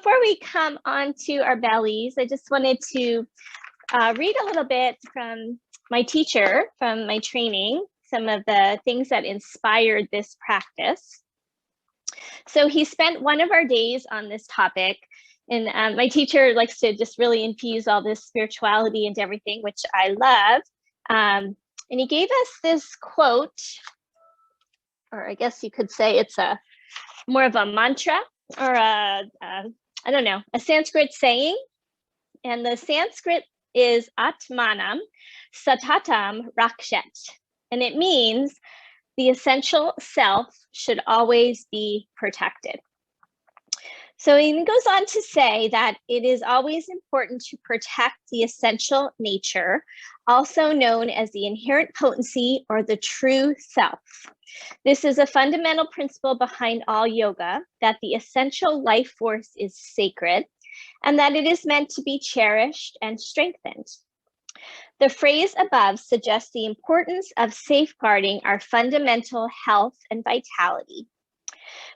before we come on to our bellies, I just wanted to read a little bit from my teacher, from my training, some of the things that inspired this practice. So he spent one of our days on this topic, and my teacher likes to just really infuse all this spirituality into everything, which I love. And he gave us this quote, or I guess you could say it's more of a mantra, or I don't know, a Sanskrit saying. And the Sanskrit is Atmanam Satatam Rakshet. And it means the essential self should always be protected. So he goes on to say that it is always important to protect the essential nature, also known as the inherent potency or the true self. This is a fundamental principle behind all yoga, that the essential life force is sacred and that it is meant to be cherished and strengthened. The phrase above suggests the importance of safeguarding our fundamental health and vitality.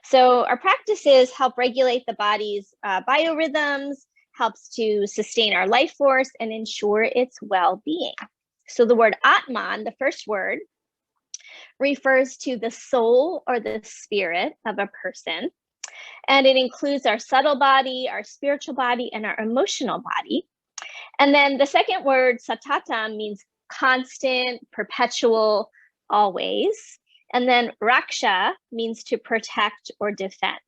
So our practices help regulate the body's biorhythms, helps to sustain our life force and ensure its well-being. So the word Atman, the first word, refers to the soul or the spirit of a person. And it includes our subtle body, our spiritual body, and our emotional body. And then the second word, Satatam, means constant, perpetual, always. And then Raksha means to protect or defend.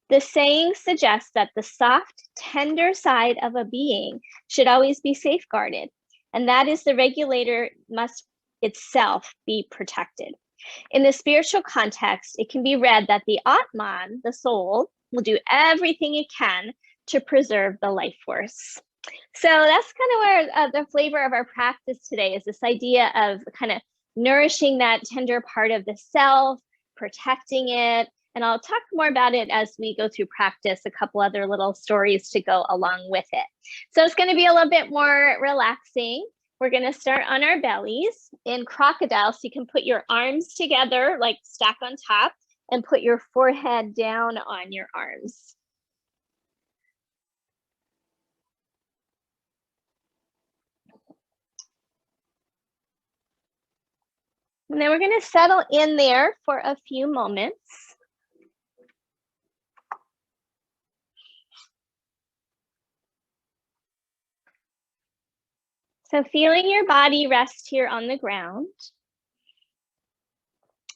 The saying suggests that the soft, tender side of a being should always be safeguarded. And that is the regulator must itself be protected. In the spiritual context, it can be read that the Atman, the soul, will do everything it can to preserve the life force. So that's kind of where the flavor of our practice today is, this idea of kind of nourishing that tender part of the self, protecting it. And I'll talk more about it as we go through practice, a couple other little stories to go along with it. So it's going to be a little bit more relaxing. We're going to start on our bellies in crocodile. So you can put your arms together, like stack on top, and put your forehead down on your arms. And then we're going to settle in there for a few moments. So feeling your body rest here on the ground.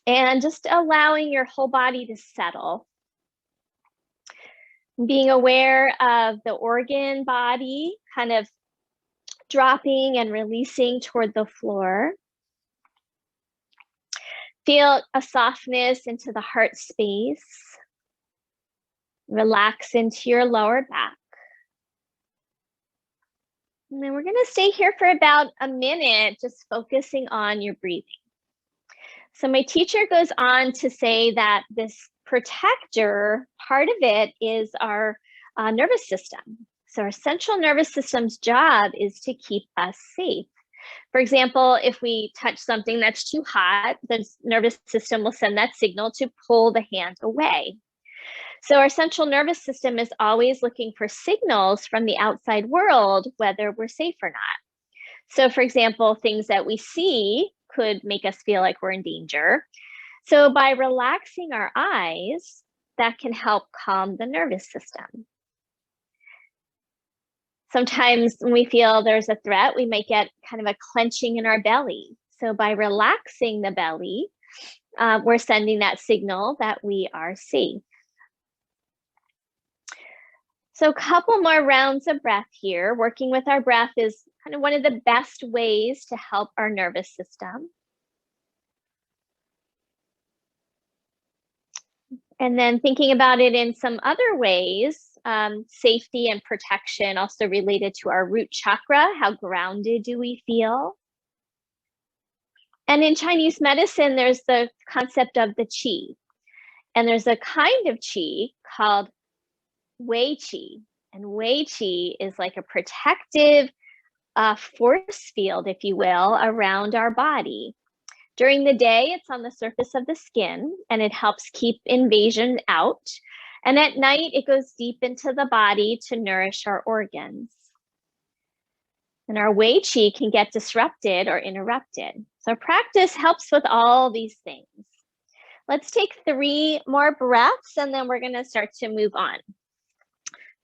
And just allowing your whole body to settle. Being aware of the organ body kind of dropping and releasing toward the floor. Feel a softness into the heart space. Relax into your lower back. And then we're going to stay here for about a minute, just focusing on your breathing. So my teacher goes on to say that this protector, part of it is our nervous system. So our central nervous system's job is to keep us safe. For example, if we touch something that's too hot, the nervous system will send that signal to pull the hand away. So our central nervous system is always looking for signals from the outside world, whether we're safe or not. So for example, things that we see could make us feel like we're in danger. So by relaxing our eyes, that can help calm the nervous system. Sometimes when we feel there's a threat, we might get kind of a clenching in our belly. So by relaxing the belly, we're sending that signal that we are safe. So a couple more rounds of breath here. Working with our breath is kind of one of the best ways to help our nervous system. And then thinking about it in some other ways, safety and protection also related to our root chakra. How grounded do we feel? And in Chinese medicine, there's the concept of the qi. And there's a kind of qi called Wei qi. And Wei qi is like a protective force field, if you will, around our body. During the day, it's on the surface of the skin, and it helps keep invasion out. And at night, it goes deep into the body to nourish our organs. And our Wei Qi can get disrupted or interrupted. So practice helps with all these things. Let's take 3 more breaths and then we're going to start to move on.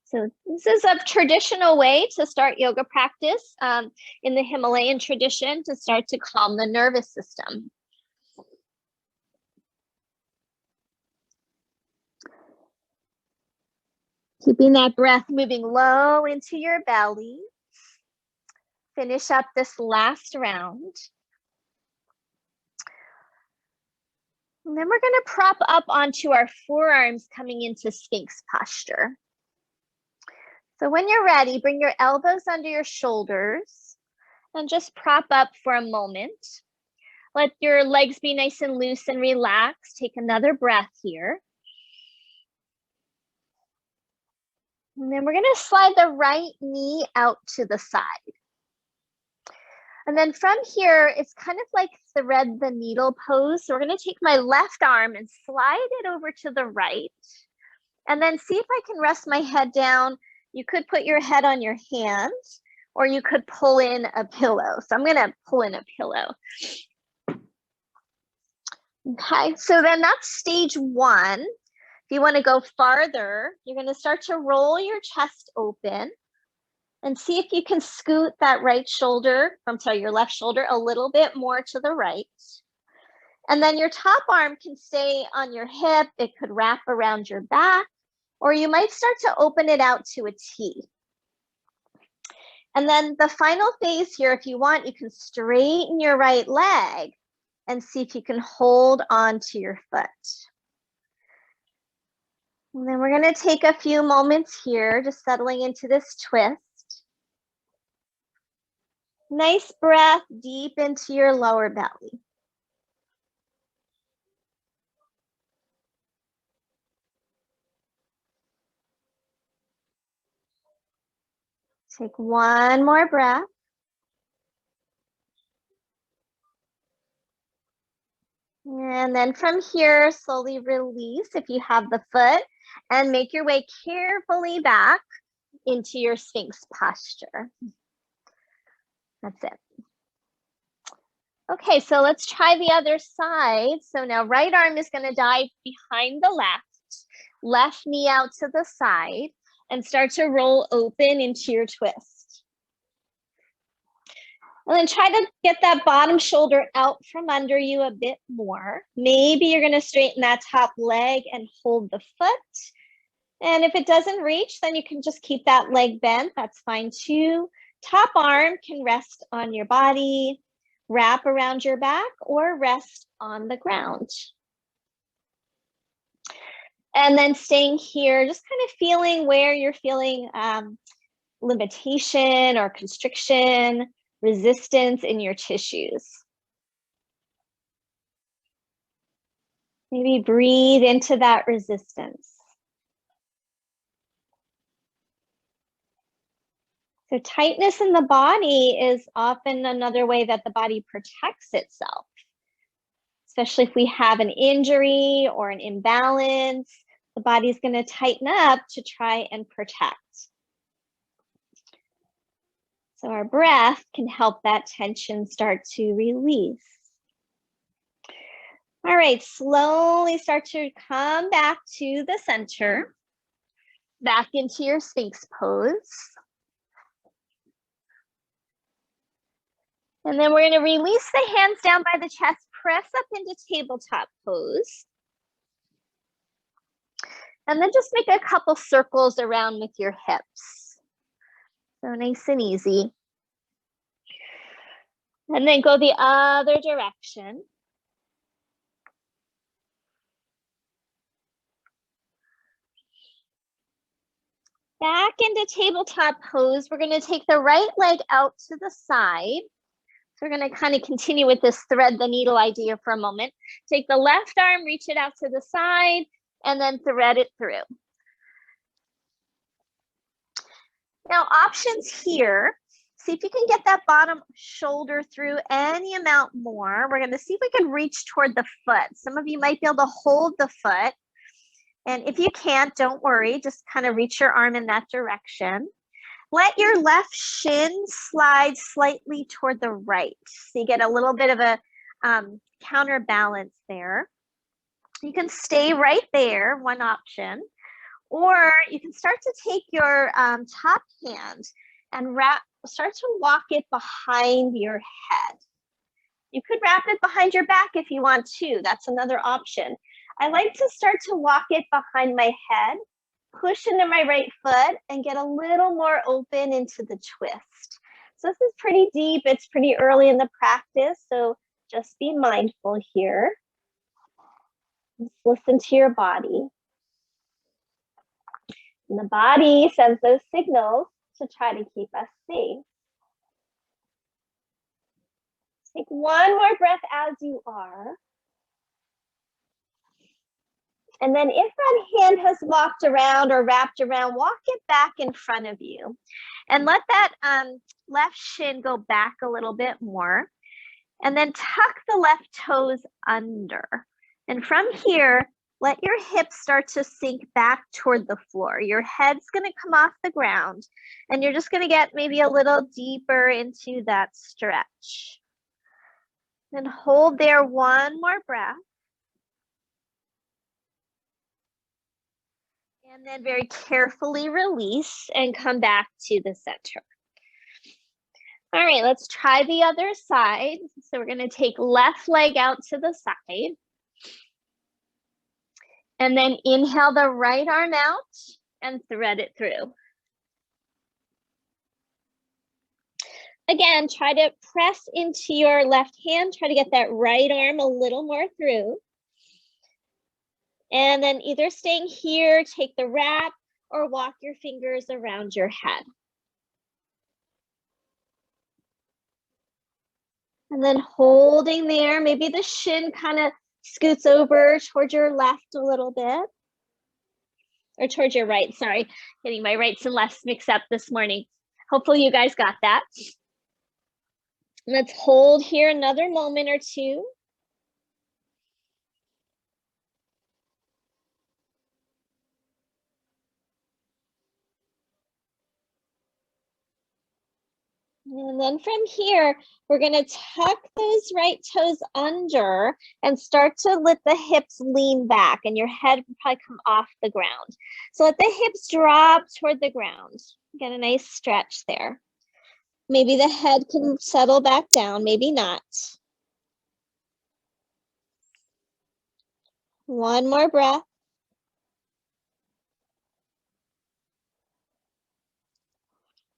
So this is a traditional way to start yoga practice in the Himalayan tradition to start to calm the nervous system. Keeping that breath moving low into your belly. Finish up this last round. And then we're going to prop up onto our forearms coming into Sphinx posture. So when you're ready, bring your elbows under your shoulders and just prop up for a moment. Let your legs be nice and loose and relaxed. Take another breath here. And then we're going to slide the right knee out to the side. And then from here, it's kind of like thread the needle pose. So we're going to take my left arm and slide it over to the right. And then see if I can rest my head down. You could put your head on your hands, or you could pull in a pillow. So I'm going to pull in a pillow. Okay, so then that's stage 1. If you want to go farther, you're going to start to roll your chest open and see if you can scoot that your left shoulder a little bit more to the right. And then your top arm can stay on your hip. It could wrap around your back, or you might start to open it out to a T. And then the final phase here, if you want, you can straighten your right leg and see if you can hold on to your foot. And then we're going to take a few moments here, just settling into this twist. Nice breath deep into your lower belly. Take one more breath. And then from here, slowly release if you have the foot and make your way carefully back into your Sphinx posture. That's it. Okay, so let's try the other side. So now right arm is going to dive behind the left knee out to the side, and start to roll open into your twist. And then try to get that bottom shoulder out from under you a bit more. Maybe you're going to straighten that top leg and hold the foot. And if it doesn't reach, then you can just keep that leg bent. That's fine too. Top arm can rest on your body, wrap around your back, or rest on the ground. And then staying here, just kind of feeling where you're feeling limitation or constriction, resistance in your tissues. Maybe breathe into that resistance. So tightness in the body is often another way that the body protects itself, especially if we have an injury or an imbalance. The body's going to tighten up to try and protect. So our breath can help that tension start to release. All right, slowly start to come back to the center, back into your Sphinx pose. And then we're going to release the hands down by the chest, press up into tabletop pose. And then just make a couple circles around with your hips. So nice and easy. And then go the other direction. Back into tabletop pose. We're going to take the right leg out to the side. So we're going to kind of continue with this thread the needle idea for a moment. Take the left arm, reach it out to the side, and then thread it through. Now, options here. See if you can get that bottom shoulder through any amount more. We're going to see if we can reach toward the foot. Some of you might be able to hold the foot. And if you can't, don't worry, just kind of reach your arm in that direction. Let your left shin slide slightly toward the right. So you get a little bit of a counterbalance there. You can stay right there, one option, or you can start to take your top hand and start to walk it behind your head. You could wrap it behind your back if you want to. That's another option. I like to start to walk it behind my head, push into my right foot, and get a little more open into the twist. So this is pretty deep. It's pretty early in the practice, so just be mindful here. Just listen to your body. And the body sends those signals to try to keep us safe. Take one more breath as you are. And then if that hand has walked around or wrapped around, walk it back in front of you. And let that left shin go back a little bit more. And then tuck the left toes under. And from here, let your hips start to sink back toward the floor. Your head's gonna come off the ground, and you're just gonna get maybe a little deeper into that stretch. Then hold there one more breath. And then very carefully release and come back to the center. All right, let's try the other side. So we're gonna take left leg out to the side. And then inhale the right arm out and thread it through. Again, try to press into your left hand. Try to get that right arm a little more through. And then either staying here, take the wrap, or walk your fingers around your head. And then holding there, maybe the shin kind of scoots over towards your left a little bit. Or towards your right, sorry. Getting my rights and lefts mixed up this morning. Hopefully you guys got that. Let's hold here another moment or two. And then from here, we're gonna tuck those right toes under and start to let the hips lean back, and your head will probably come off the ground. So let the hips drop toward the ground. Get a nice stretch there. Maybe the head can settle back down, maybe not. One more breath.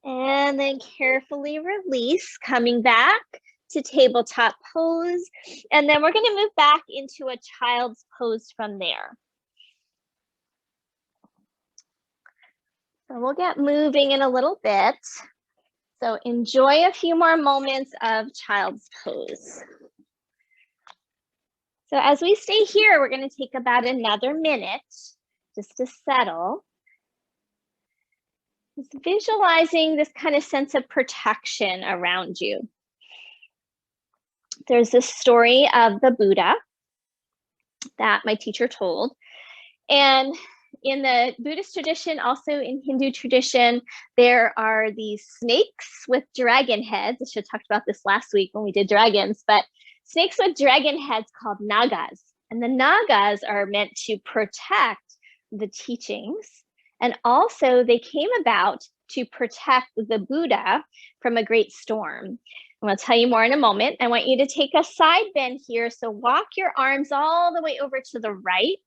And then carefully release, coming back to tabletop pose. And then we're gonna move back into a child's pose from there. So we'll get moving in a little bit. So enjoy a few more moments of child's pose. So as we stay here, we're gonna take about another minute just to settle. Just visualizing this kind of sense of protection around you. There's this story of the Buddha that my teacher told. And in the Buddhist tradition, also in Hindu tradition, there are these snakes with dragon heads. I should have talked about this last week when we did dragons, but snakes with dragon heads called nagas. And the nagas are meant to protect the teachings. And also they came about to protect the Buddha from a great storm. I'm gonna tell you more in a moment. I want you to take a side bend here. So walk your arms all the way over to the right.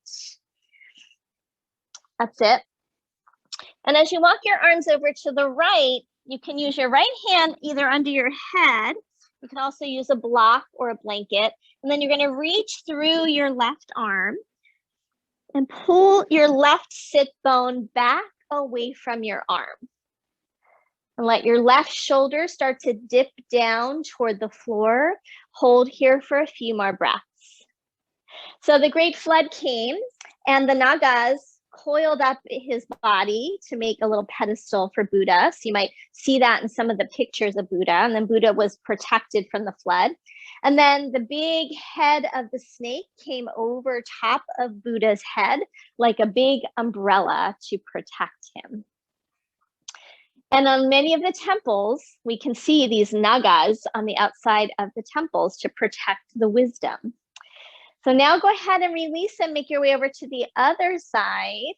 That's it. And as you walk your arms over to the right, you can use your right hand either under your head. You can also use a block or a blanket. And then you're gonna reach through your left arm and pull your left sit bone back away from your arm. And let your left shoulder start to dip down toward the floor. Hold here for a few more breaths. So the great flood came and the Nagas coiled up his body to make a little pedestal for Buddha. So you might see that in some of the pictures of Buddha. And then Buddha was protected from the flood. And then the big head of the snake came over top of Buddha's head like a big umbrella to protect him. And on many of the temples, we can see these nagas on the outside of the temples to protect the wisdom. So now go ahead and release and make your way over to the other side.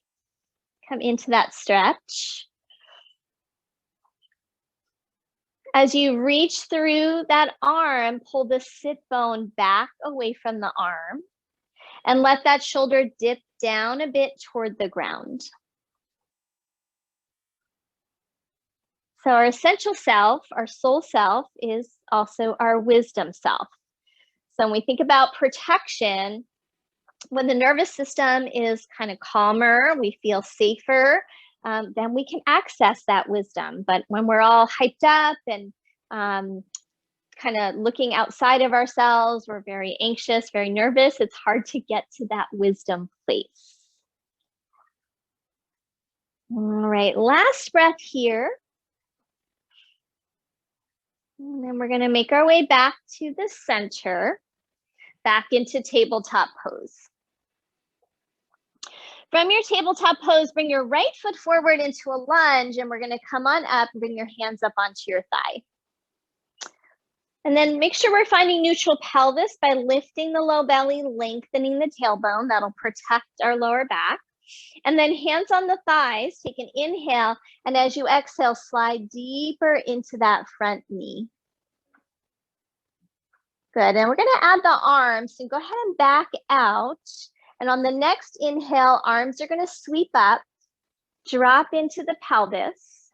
Come into that stretch. As you reach through that arm, pull the sit bone back away from the arm and let that shoulder dip down a bit toward the ground. So our essential self, our soul self, is also our wisdom self. So when we think about protection, when the nervous system is kind of calmer, we feel safer, then we can access that wisdom. But when we're all hyped up and kind of looking outside of ourselves, we're very anxious, very nervous, it's hard to get to that wisdom place. All right, last breath here. And then we're going to make our way back to the center, back into tabletop pose. From your tabletop pose, bring your right foot forward into a lunge, and we're going to come on up and bring your hands up onto your thigh. And then make sure we're finding neutral pelvis by lifting the low belly, lengthening the tailbone. That'll protect our lower back. And then hands on the thighs, take an inhale, and as you exhale, slide deeper into that front knee. Good, and we're gonna add the arms, so go ahead and back out. And on the next inhale, arms are gonna sweep up, drop into the pelvis,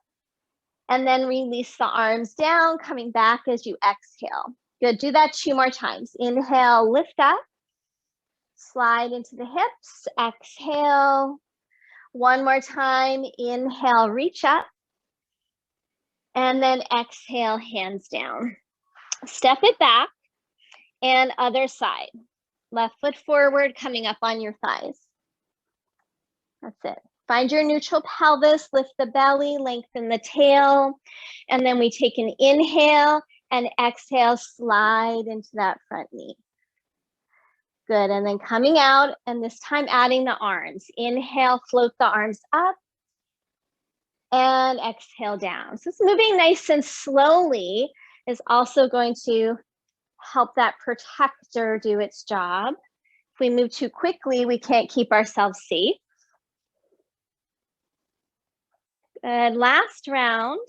and then release the arms down, coming back as you exhale. Good, do that 2 more times. Inhale, lift up. Slide into the hips, exhale. 1 more time, inhale, reach up. And then exhale, hands down. Step it back and other side. Left foot forward, coming up on your thighs. That's it. Find your neutral pelvis, lift the belly, lengthen the tail. And then we take an inhale and exhale, slide into that front knee. Good, and then coming out, and this time adding the arms. Inhale, float the arms up, and exhale down. So it's moving nice and slowly is also going to help that protector do its job. If we move too quickly, we can't keep ourselves safe. Good, last round.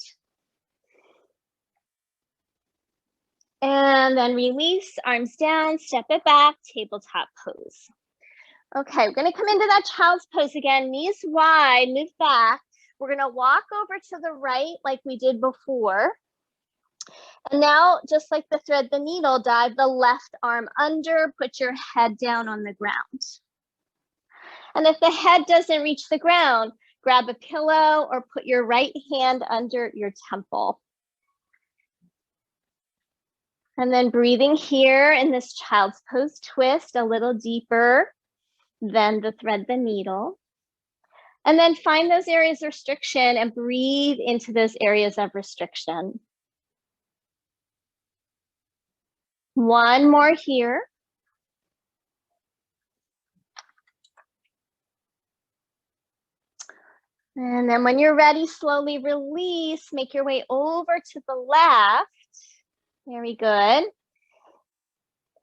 And then release, arms down, step it back, tabletop pose. Okay, we're gonna come into that child's pose again, knees wide, move back. We're gonna walk over to the right like we did before. And now, just like the thread the needle, dive the left arm under, put your head down on the ground. And if the head doesn't reach the ground, grab a pillow or put your right hand under your temple. And then breathing here in this child's pose twist a little deeper than the thread the needle. And then find those areas of restriction and breathe into those areas of restriction. 1 more here. And then when you're ready, slowly release, make your way over to the left. Very good.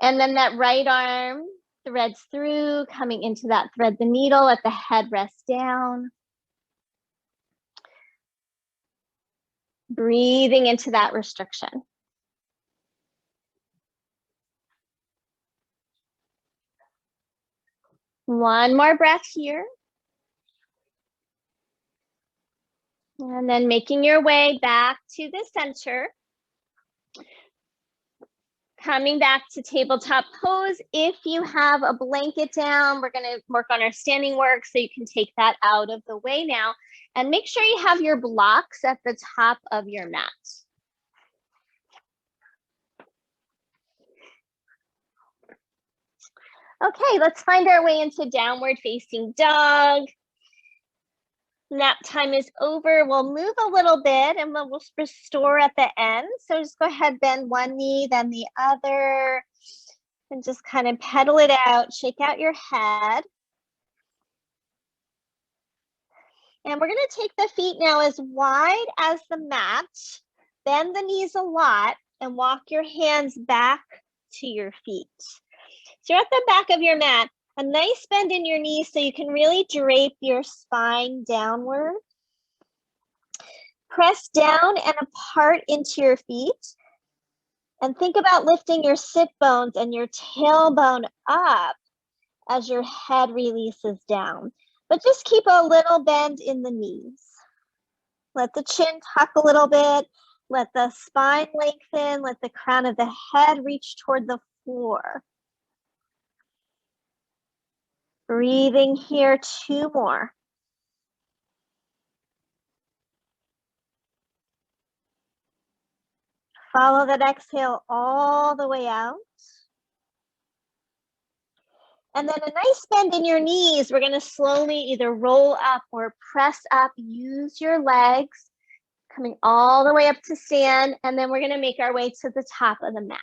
And then that right arm threads through, coming into that thread the needle, let the head rest down. Breathing into that restriction. One more breath here. And then making your way back to the center. Coming back to tabletop pose. If you have a blanket down, we're going to work on our standing work, so you can take that out of the way now. And make sure you have your blocks at the top of your mat. Okay, let's find our way into downward facing dog. Nap time is over. We'll move a little bit and we'll restore at the end. So just go ahead, bend one knee, then the other. And just kind of pedal it out, shake out your head. And we're going to take the feet now as wide as the mat, bend the knees a lot, and walk your hands back to your feet. So you're at the back of your mat, a nice bend in your knees so you can really drape your spine downward. Press down and apart into your feet. And think about lifting your sit bones and your tailbone up as your head releases down. But just keep a little bend in the knees. Let the chin tuck a little bit. Let the spine lengthen. Let the crown of the head reach toward the floor. Breathing here, 2 more. Follow that exhale all the way out. And then a nice bend in your knees. We're going to slowly either roll up or press up. Use your legs, coming all the way up to stand. And then we're going to make our way to the top of the mat.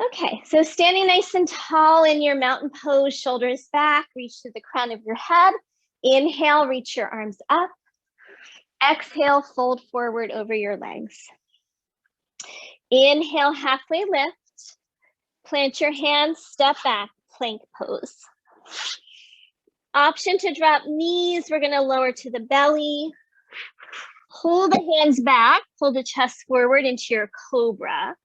Okay, so standing nice and tall in your mountain pose, shoulders back, reach to the crown of your head. Inhale, reach your arms up. Exhale, fold forward over your legs. Inhale, halfway lift. Plant your hands, step back, plank pose. Option to drop knees. We're going to lower to the belly. Pull the hands back, pull the chest forward into your cobra.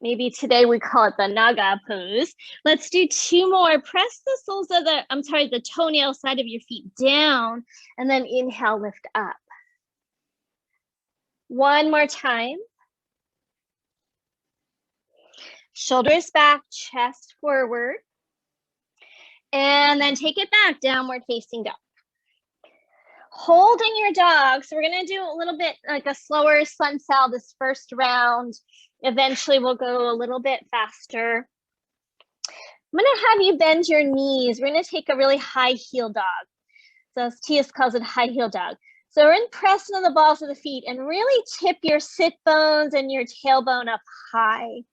Maybe today we call it the Naga pose. Let's do 2 more. Press the soles of the toenail side of your feet down, and then inhale, lift up. 1 more time. Shoulders back, chest forward. And then take it back, downward facing dog. Holding your dog. So we're going to do a little bit like a slower sun cell this first round. Eventually we'll go a little bit faster. I'm going to have you bend your knees. We're going to take a really high heel dog. So as Tias calls it, high heel dog. So we're in pressing on the balls of the feet and really tip your sit bones and your tailbone up high.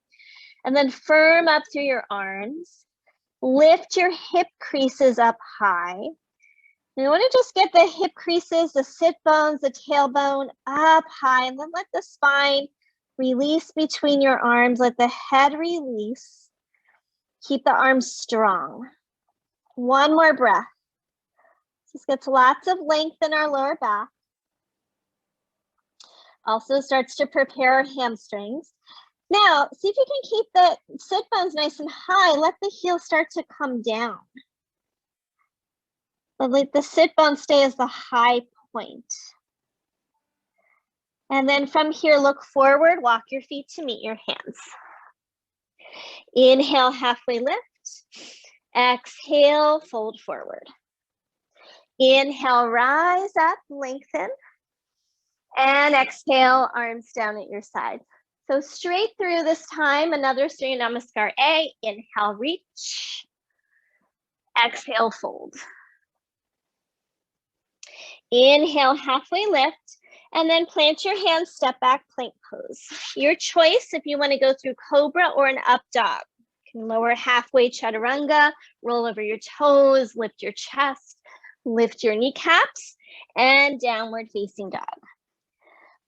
And then firm up through your arms. Lift your hip creases up high. And you want to just get the hip creases, the sit bones, the tailbone up high, and then let the spine release between your arms. Let the head release. Keep the arms strong. 1 more breath. This gets lots of length in our lower back. Also starts to prepare our hamstrings. Now, see if you can keep the sit bones nice and high. Let the heels start to come down. But let the sit bones stay as the high point. And then from here, look forward, walk your feet to meet your hands. Inhale, halfway lift. Exhale, fold forward. Inhale, rise up, lengthen. And exhale, arms down at your side. So straight through this time, another Surya Namaskar A. Inhale, reach. Exhale, fold. Inhale, halfway lift. And then plant your hands, step back, plank pose. Your choice if you want to go through cobra or an up dog. You can lower halfway chaturanga, roll over your toes, lift your chest, lift your kneecaps, and downward facing dog.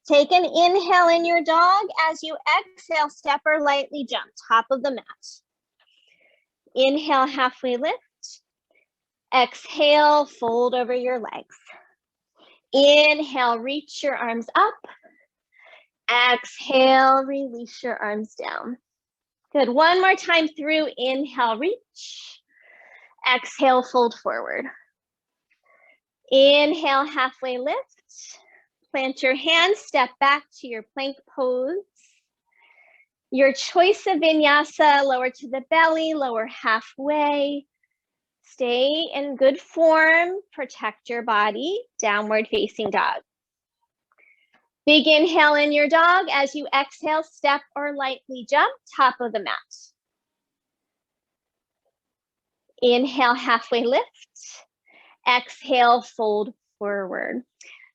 Take an inhale in your dog. As you exhale, step or lightly jump, top of the mat. Inhale, halfway lift. Exhale, fold over your legs. Inhale, reach your arms up. Exhale, release your arms down. Good. 1 more time through. Inhale, reach. Exhale, fold forward. Inhale, halfway lift. Plant your hands, step back to your plank pose. Your choice of vinyasa, lower to the belly, lower halfway. Stay in good form, protect your body, downward facing dog. Big inhale in your dog. As you exhale, step or lightly jump, top of the mat. Inhale, halfway lift. Exhale, fold forward.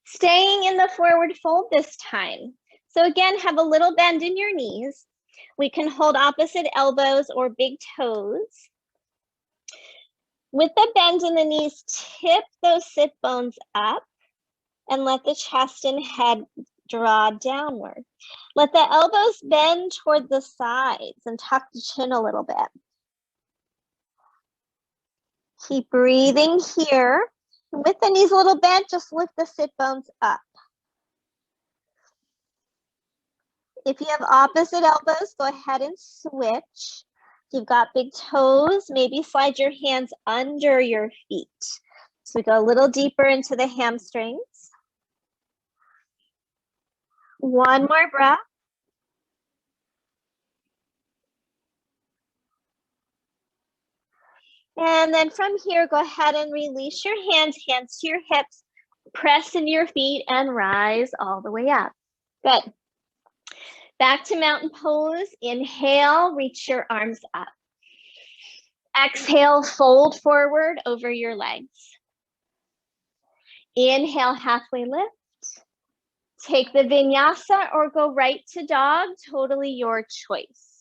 Staying in the forward fold this time. So again, have a little bend in your knees. We can hold opposite elbows or big toes. With the bend in the knees, tip those sit bones up and let the chest and head draw downward. Let the elbows bend toward the sides and tuck the chin a little bit. Keep breathing here. With the knees a little bent, just lift the sit bones up. If you have opposite elbows, go ahead and switch. If you've got big toes, maybe slide your hands under your feet. So we go a little deeper into the hamstrings. One more breath. And then from here, go ahead and release your hands to your hips, press in your feet and rise all the way up. Good. Back to mountain pose. Inhale, reach your arms up. Exhale, fold forward over your legs. Inhale, halfway lift. Take the vinyasa or go right to dog, totally your choice.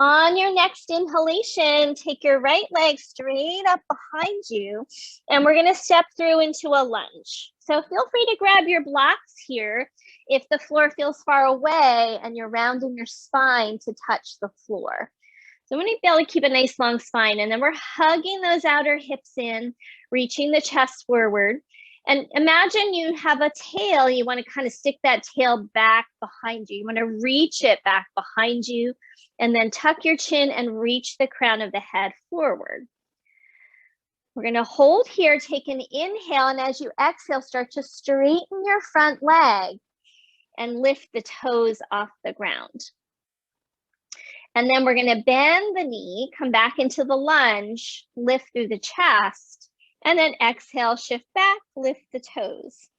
On your next inhalation, take your right leg straight up behind you, and we're gonna step through into a lunge. So feel free to grab your blocks here if the floor feels far away and you're rounding your spine to touch the floor. So I'm gonna be able to keep a nice long spine, and then we're hugging those outer hips in, reaching the chest forward. And imagine you have a tail, you wanna kind of stick that tail back behind you. You wanna reach it back behind you, and then tuck your chin and reach the crown of the head forward. We're gonna hold here, take an inhale, and as you exhale, start to straighten your front leg and lift the toes off the ground. And then we're gonna bend the knee, come back into the lunge, lift through the chest, and then exhale, shift back, lift the toes.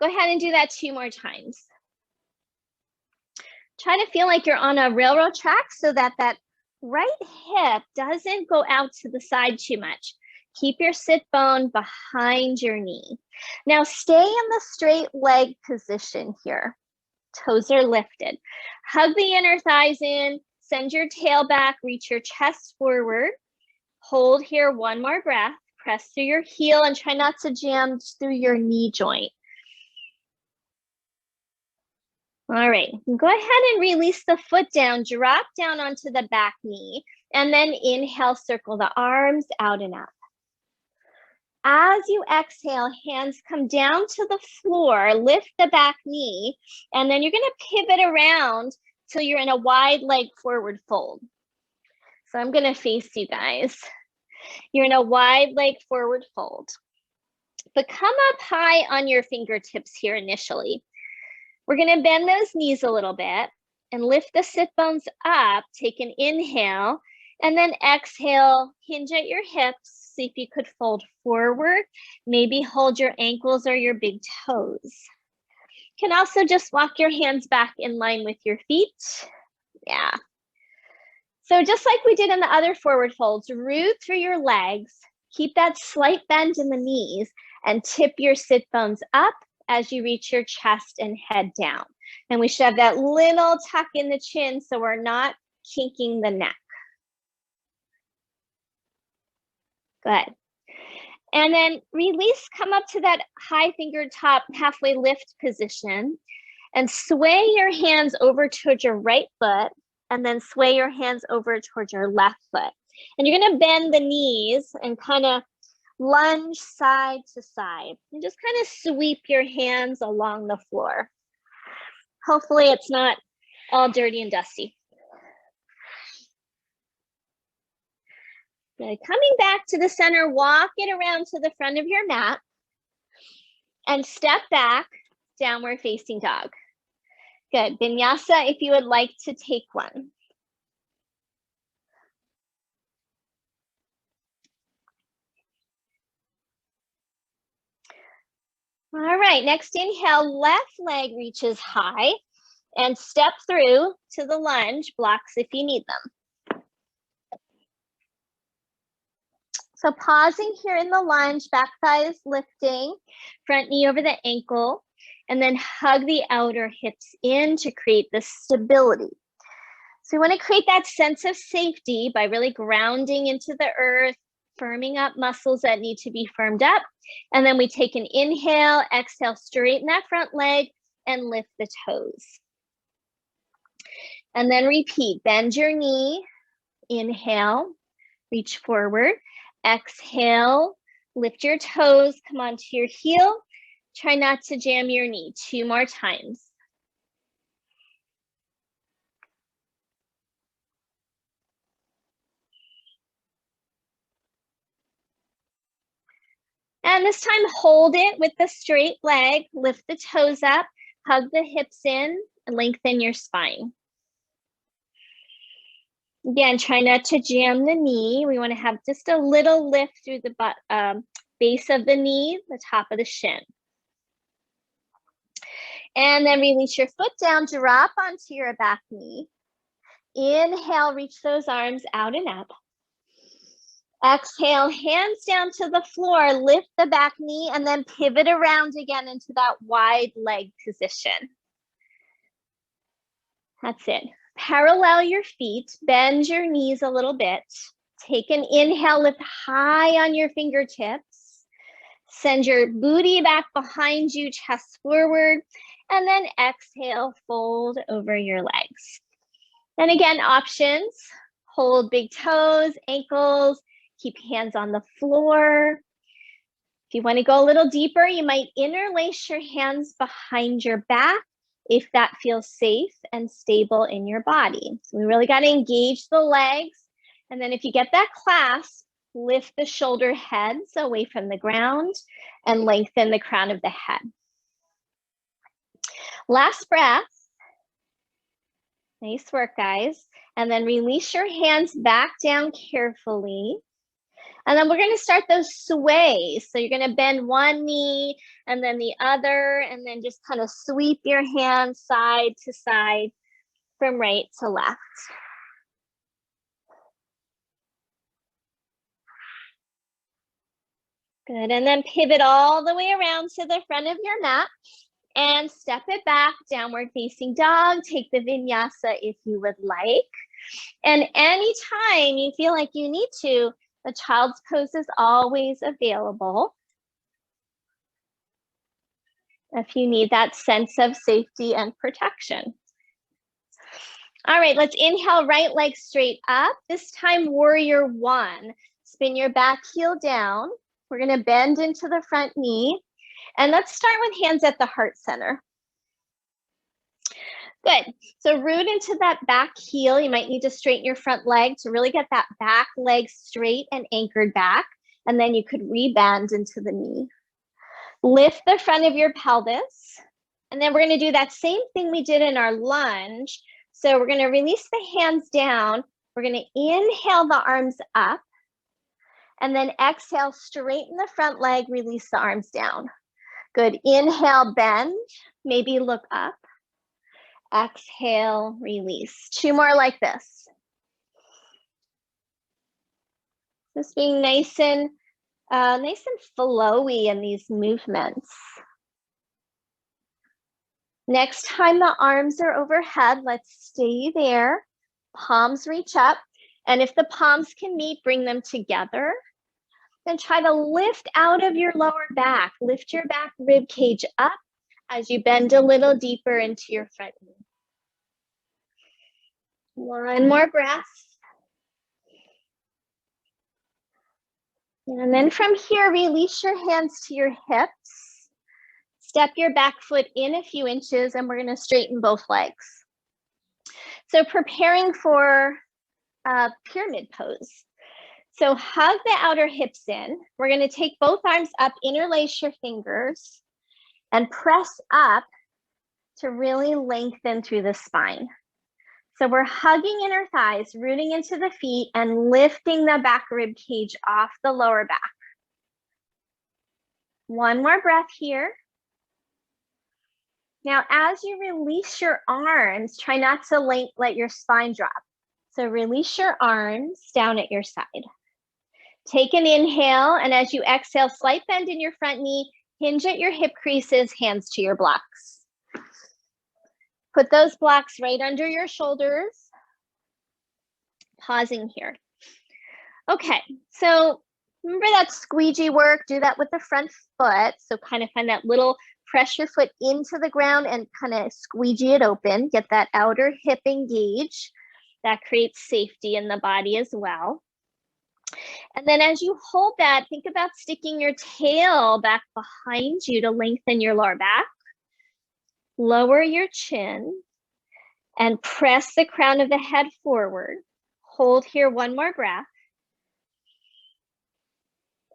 Go ahead and do that 2 more times. Try to feel like you're on a railroad track so that that right hip doesn't go out to the side too much. Keep your sit bone behind your knee. Now stay in the straight leg position here. Toes are lifted. Hug the inner thighs in, send your tail back, reach your chest forward. Hold here 1 more breath. Press through your heel and try not to jam through your knee joint. All right, go ahead and release the foot down, drop down onto the back knee, and then inhale, circle the arms out and up. As you exhale, hands come down to the floor, lift the back knee, and then you're gonna pivot around till you're in a wide leg forward fold. So I'm gonna face you guys. You're in a wide leg forward fold. But come up high on your fingertips here initially. We're gonna bend those knees a little bit and lift the sit bones up, take an inhale, and then exhale, hinge at your hips, see if you could fold forward, maybe hold your ankles or your big toes. You can also just walk your hands back in line with your feet. Yeah. So just like we did in the other forward folds, root through your legs, keep that slight bend in the knees, and tip your sit bones up as you reach your chest and head down. And we should have that little tuck in the chin so we're not kinking the neck. Good. And then release, come up to that high finger top halfway lift position and sway your hands over towards your right foot and then sway your hands over towards your left foot. And you're gonna bend the knees and kind of lunge side to side and just kind of sweep your hands along the floor. Hopefully it's not all dirty and dusty. Good. Coming back to the center, walk it around to the front of your mat and step back, downward facing dog. Good. Vinyasa, if you would like to take one. All right, next inhale, left leg reaches high and step through to the lunge, blocks if you need them. So pausing here in the lunge, back thigh is lifting, front knee over the ankle, and then hug the outer hips in to create this stability. So we want to create that sense of safety by really grounding into the earth, firming up muscles that need to be firmed up. And then we take an inhale, exhale, straighten that front leg and lift the toes. And then repeat, bend your knee, inhale, reach forward, exhale, lift your toes, come onto your heel. Try not to jam your knee. 2 more times. And this time, hold it with the straight leg, lift the toes up, hug the hips in, and lengthen your spine. Again, try not to jam the knee. We want to have just a little lift through the base of the knee, the top of the shin. And then release your foot down, drop onto your back knee. Inhale, reach those arms out and up. Exhale, hands down to the floor, lift the back knee, and then pivot around again into that wide leg position. That's it. Parallel your feet, bend your knees a little bit. Take an inhale, lift high on your fingertips. Send your booty back behind you, chest forward, and then exhale, fold over your legs. And again, options, hold big toes, ankles, keep hands on the floor. If you want to go a little deeper, you might interlace your hands behind your back if that feels safe and stable in your body. So we really got to engage the legs. And then if you get that clasp, lift the shoulder heads away from the ground and lengthen the crown of the head. Last breath. Nice work, guys. And then release your hands back down carefully. And then we're going to start those sways. So you're going to bend one knee and then the other, and then just kind of sweep your hands side to side from right to left. Good. And then pivot all the way around to the front of your mat and step it back, downward facing dog. Take the vinyasa if you would like. And anytime you feel like you need to, the child's pose is always available if you need that sense of safety and protection. All right, let's inhale, right leg straight up. This time, warrior one. Spin your back heel down. We're gonna bend into the front knee. And let's start with hands at the heart center. Good. So root into that back heel. You might need to straighten your front leg to really get that back leg straight and anchored back. And then you could rebend into the knee. Lift the front of your pelvis. And then we're going to do that same thing we did in our lunge. So we're going to release the hands down. We're going to inhale the arms up. And then exhale, straighten the front leg, release the arms down. Good. Inhale, bend, maybe look up. Exhale, release. 2 more like this. Just being nice and flowy in these movements. Next time the arms are overhead, let's stay there. Palms reach up. And if the palms can meet, bring them together. Then try to lift out of your lower back. Lift your back rib cage up as you bend a little deeper into your front knee. One more breath. And then from here, release your hands to your hips. Step your back foot in a few inches, and we're going to straighten both legs. So preparing for pyramid pose. So hug the outer hips in. We're going to take both arms up, interlace your fingers, and press up to really lengthen through the spine. So we're hugging inner thighs, rooting into the feet, and lifting the back rib cage off the lower back. One more breath here. Now, as you release your arms, try not to let your spine drop. So release your arms down at your side. Take an inhale, and as you exhale, slight bend in your front knee, hinge at your hip creases, hands to your blocks. Put those blocks right under your shoulders. Pausing here. Okay, so remember that squeegee work? Do that with the front foot. So kind of find that little, press your foot into the ground and kind of squeegee it open. Get that outer hip engaged. That creates safety in the body as well. And then as you hold that, think about sticking your tail back behind you to lengthen your lower back. Lower your chin and press the crown of the head forward. Hold here one more breath.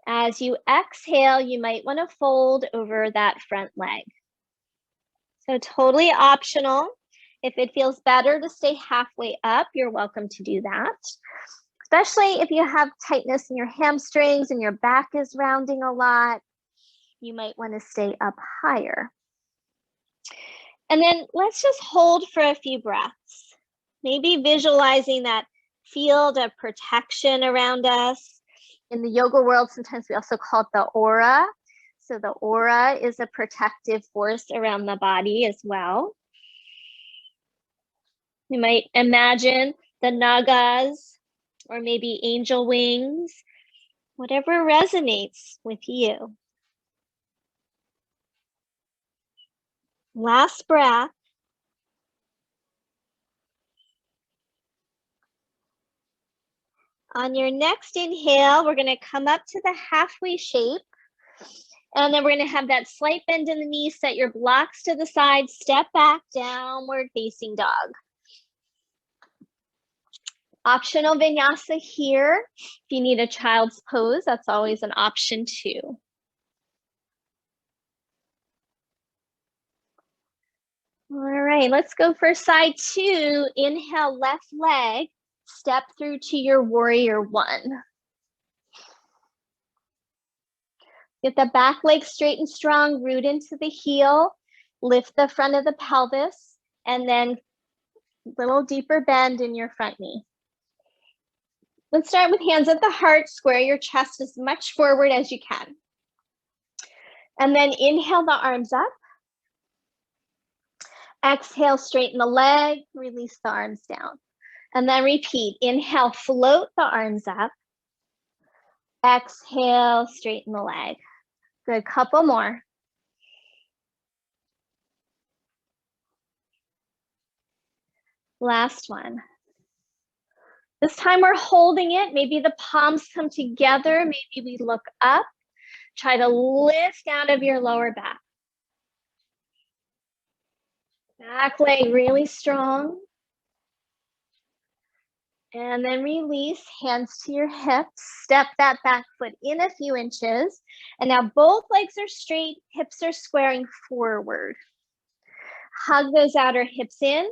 As you exhale, you might want to fold over that front leg. So totally optional. If it feels better to stay halfway up, you're welcome to do that. Especially if you have tightness in your hamstrings and your back is rounding a lot, you might want to stay up higher. And then let's just hold for a few breaths. Maybe visualizing that field of protection around us. In the yoga world, sometimes we also call it the aura. So the aura is a protective force around the body as well. You might imagine the nagas or maybe angel wings, whatever resonates with you. Last breath. On your next inhale, we're going to come up to the halfway shape. And then we're going to have that slight bend in the knee, set your blocks to the side, step back, downward facing dog. Optional vinyasa here. If you need a child's pose, that's always an option too. All right, let's go for side two. Inhale, left leg. Step through to your warrior one. Get the back leg straight and strong, root into the heel, lift the front of the pelvis, and then a little deeper bend in your front knee. Let's start with hands at the heart, square your chest as much forward as you can. And then inhale the arms up. Exhale, straighten the leg, release the arms down. And then repeat, inhale, float the arms up. Exhale, straighten the leg. Good, couple more. Last one. This time we're holding it. Maybe the palms come together. Maybe we look up. Try to lift out of your lower back. Back leg really strong. And then release, hands to your hips. Step that back foot in a few inches. And now both legs are straight, hips are squaring forward. Hug those outer hips in,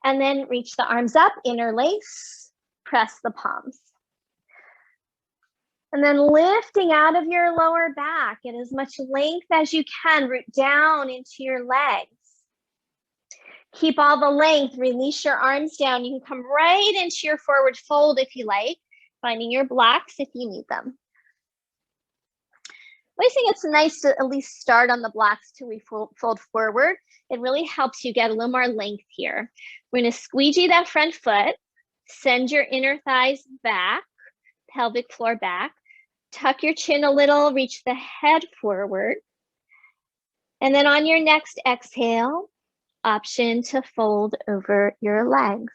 and then reach the arms up, interlace, press the palms. And then lifting out of your lower back, get as much length as you can, root down into your legs. Keep all the length, release your arms down. You can come right into your forward fold if you like, finding your blocks if you need them. I think it's nice to at least start on the blocks till we fold forward. It really helps you get a little more length here. We're going to squeegee that front foot, send your inner thighs back, pelvic floor back, tuck your chin a little, reach the head forward. And then on your next exhale, option to fold over your legs.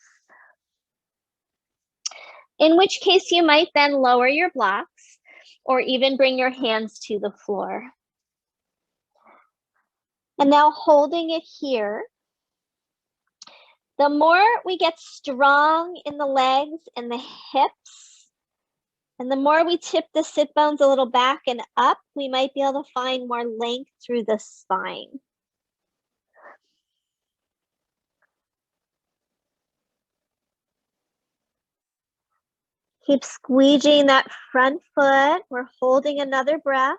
In which case you might then lower your blocks or even bring your hands to the floor. And now holding it here, the more we get strong in the legs and the hips, and the more we tip the sit bones a little back and up, we might be able to find more length through the spine. Keep squeegeeing that front foot. We're holding another breath.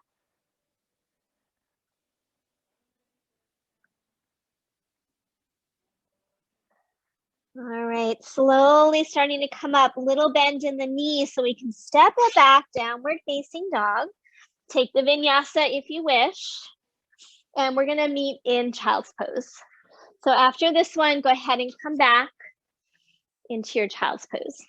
All right, slowly starting to come up, little bend in the knee so we can step it back, downward facing dog. Take the vinyasa if you wish. And we're gonna meet in child's pose. So after this one, go ahead and come back into your child's pose.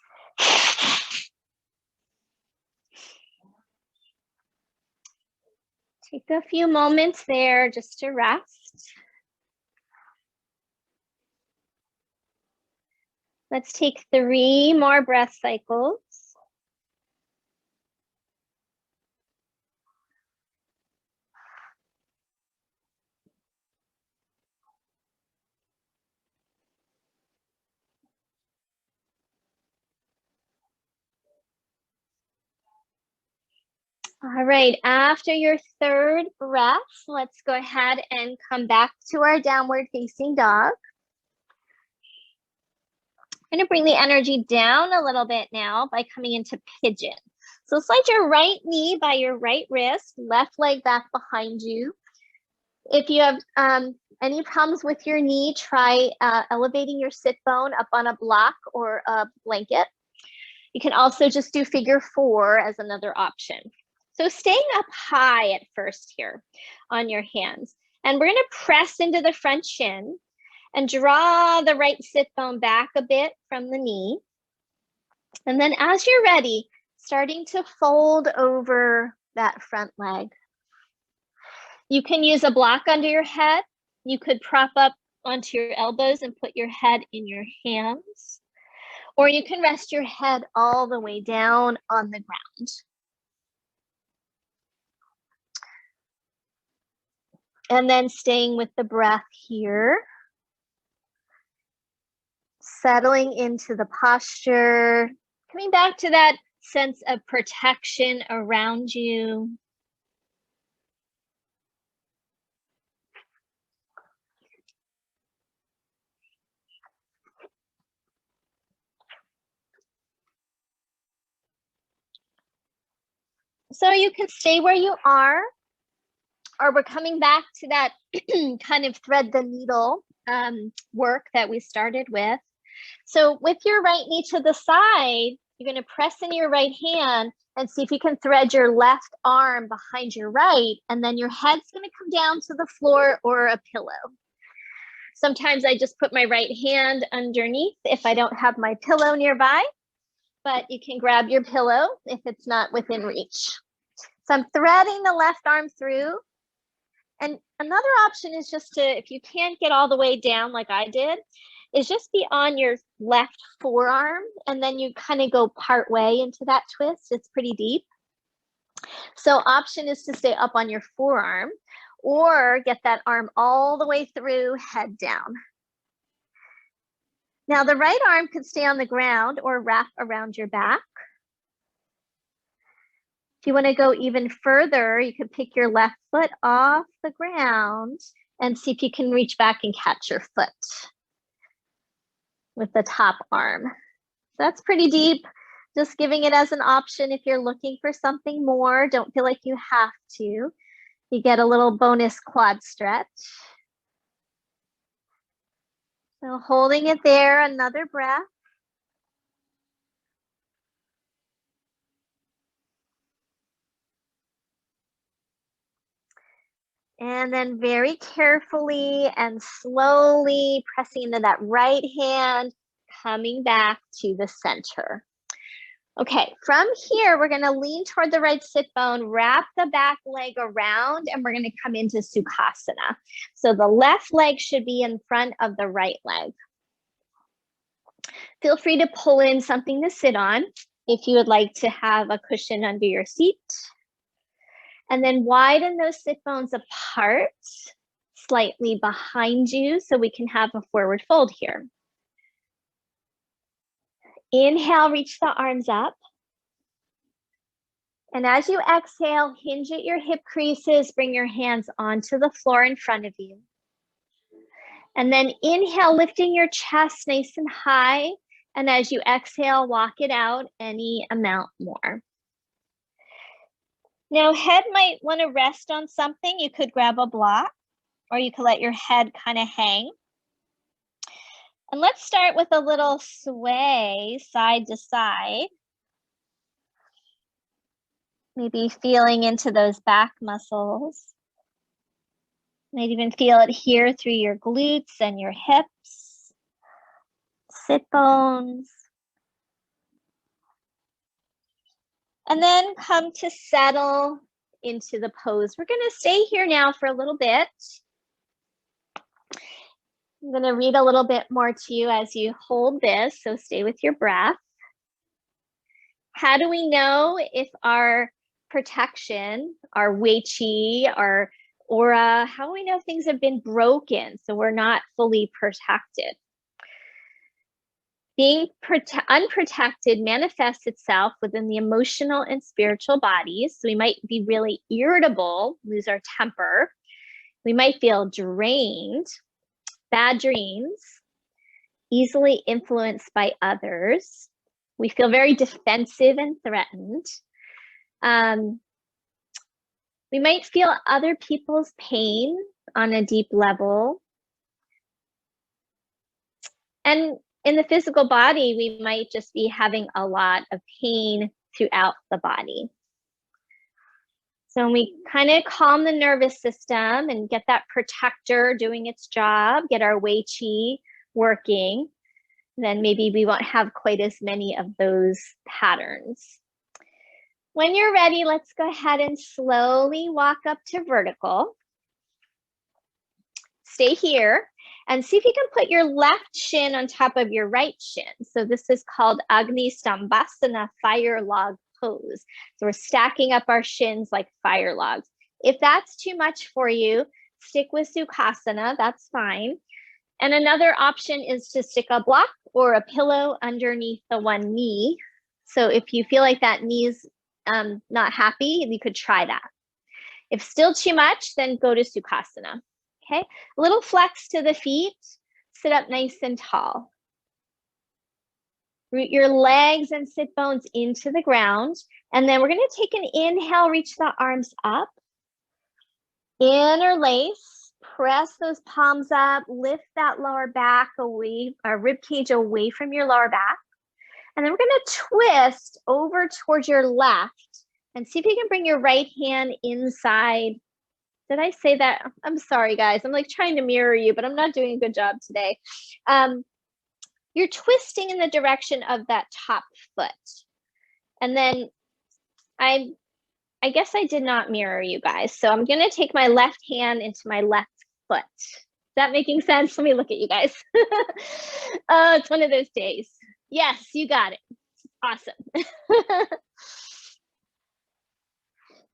Take a few moments there just to rest. Let's take 3 more breath cycles. All right, after your 3rd breath, let's go ahead and come back to our downward facing dog. I'm gonna bring the energy down a little bit now by coming into pigeon. So slide your right knee by your right wrist, left leg back behind you. If you have any problems with your knee, try elevating your sit bone up on a block or a blanket. You can also just do figure 4 as another option. So staying up high at first here on your hands. And we're gonna press into the front shin and draw the right sit bone back a bit from the knee. And then as you're ready, starting to fold over that front leg. You can use a block under your head. You could prop up onto your elbows and put your head in your hands. Or you can rest your head all the way down on the ground. And then staying with the breath here. Settling into the posture. Coming back to that sense of protection around you. So you can stay where you are, or we're coming back to that kind of thread the needle work that we started with. So with your right knee to the side, you're going to press in your right hand and see if you can thread your left arm behind your right, and then your head's going to come down to the floor or a pillow. Sometimes I just put my right hand underneath if I don't have my pillow nearby, but you can grab your pillow if it's not within reach. So I'm threading the left arm through. And another option is just to, if you can't get all the way down like I did, is just be on your left forearm and then you kind of go part way into that twist. It's pretty deep. So option is to stay up on your forearm or get that arm all the way through, head down. Now the right arm could stay on the ground or wrap around your back. If you want to go even further, you could pick your left foot off the ground and see if you can reach back and catch your foot with the top arm. That's pretty deep. Just giving it as an option if you're looking for something more. Don't feel like you have to. You get a little bonus quad stretch. So holding it there, another breath. And then very carefully and slowly pressing into that right hand, coming back to the center. Okay, from here, we're gonna lean toward the right sit bone, wrap the back leg around, and we're gonna come into Sukhasana. So the left leg should be in front of the right leg. Feel free to pull in something to sit on if you would like to have a cushion under your seat. And then widen those sit bones apart, slightly behind you, so we can have a forward fold here. Inhale, reach the arms up. And as you exhale, hinge at your hip creases, bring your hands onto the floor in front of you. And then inhale, lifting your chest nice and high. And as you exhale, walk it out any amount more. Now, head might want to rest on something. You could grab a block, or you could let your head kind of hang. And let's start with a little sway side to side. Maybe feeling into those back muscles. Might even feel it here through your glutes and your hips, sit bones. And then come to settle into the pose. We're going to stay here now for a little bit. I'm going to read a little bit more to you as you hold this, so stay with your breath. How do we know if our protection, our Wei Qi, our aura, how do we know things have been broken so we're not fully protected? Being unprotected manifests itself within the emotional and spiritual bodies. So we might be really irritable, lose our temper. We might feel drained, bad dreams, easily influenced by others. We feel very defensive and threatened. We might feel other people's pain on a deep level. And in the physical body, we might just be having a lot of pain throughout the body. So when we kind of calm the nervous system and get that protector doing its job, get our Wei Qi working, then maybe we won't have quite as many of those patterns. When you're ready, let's go ahead and slowly walk up to vertical. Stay here and see if you can put your left shin on top of your right shin. So this is called Agni Stambhasana, fire log pose. So we're stacking up our shins like fire logs. If that's too much for you, stick with Sukhasana, that's fine. And another option is to stick a block or a pillow underneath the one knee. So if you feel like that knee's not happy, you could try that. If still too much, then go to Sukhasana. Okay, a little flex to the feet, sit up nice and tall. Root your legs and sit bones into the ground. And then we're going to take an inhale, reach the arms up. Interlace, press those palms up, lift that lower back away, or rib cage away from your lower back. And then we're going to twist over towards your left and see if you can bring your right hand inside. Did I say that? I'm sorry, guys. I'm like trying to mirror you, but I'm not doing a good job today. You're twisting in the direction of that top foot. And then I guess I did not mirror you guys. So I'm going to take my left hand into my left foot. Is that making sense? Let me look at you guys. Oh, it's one of those days. Yes, you got it. Awesome.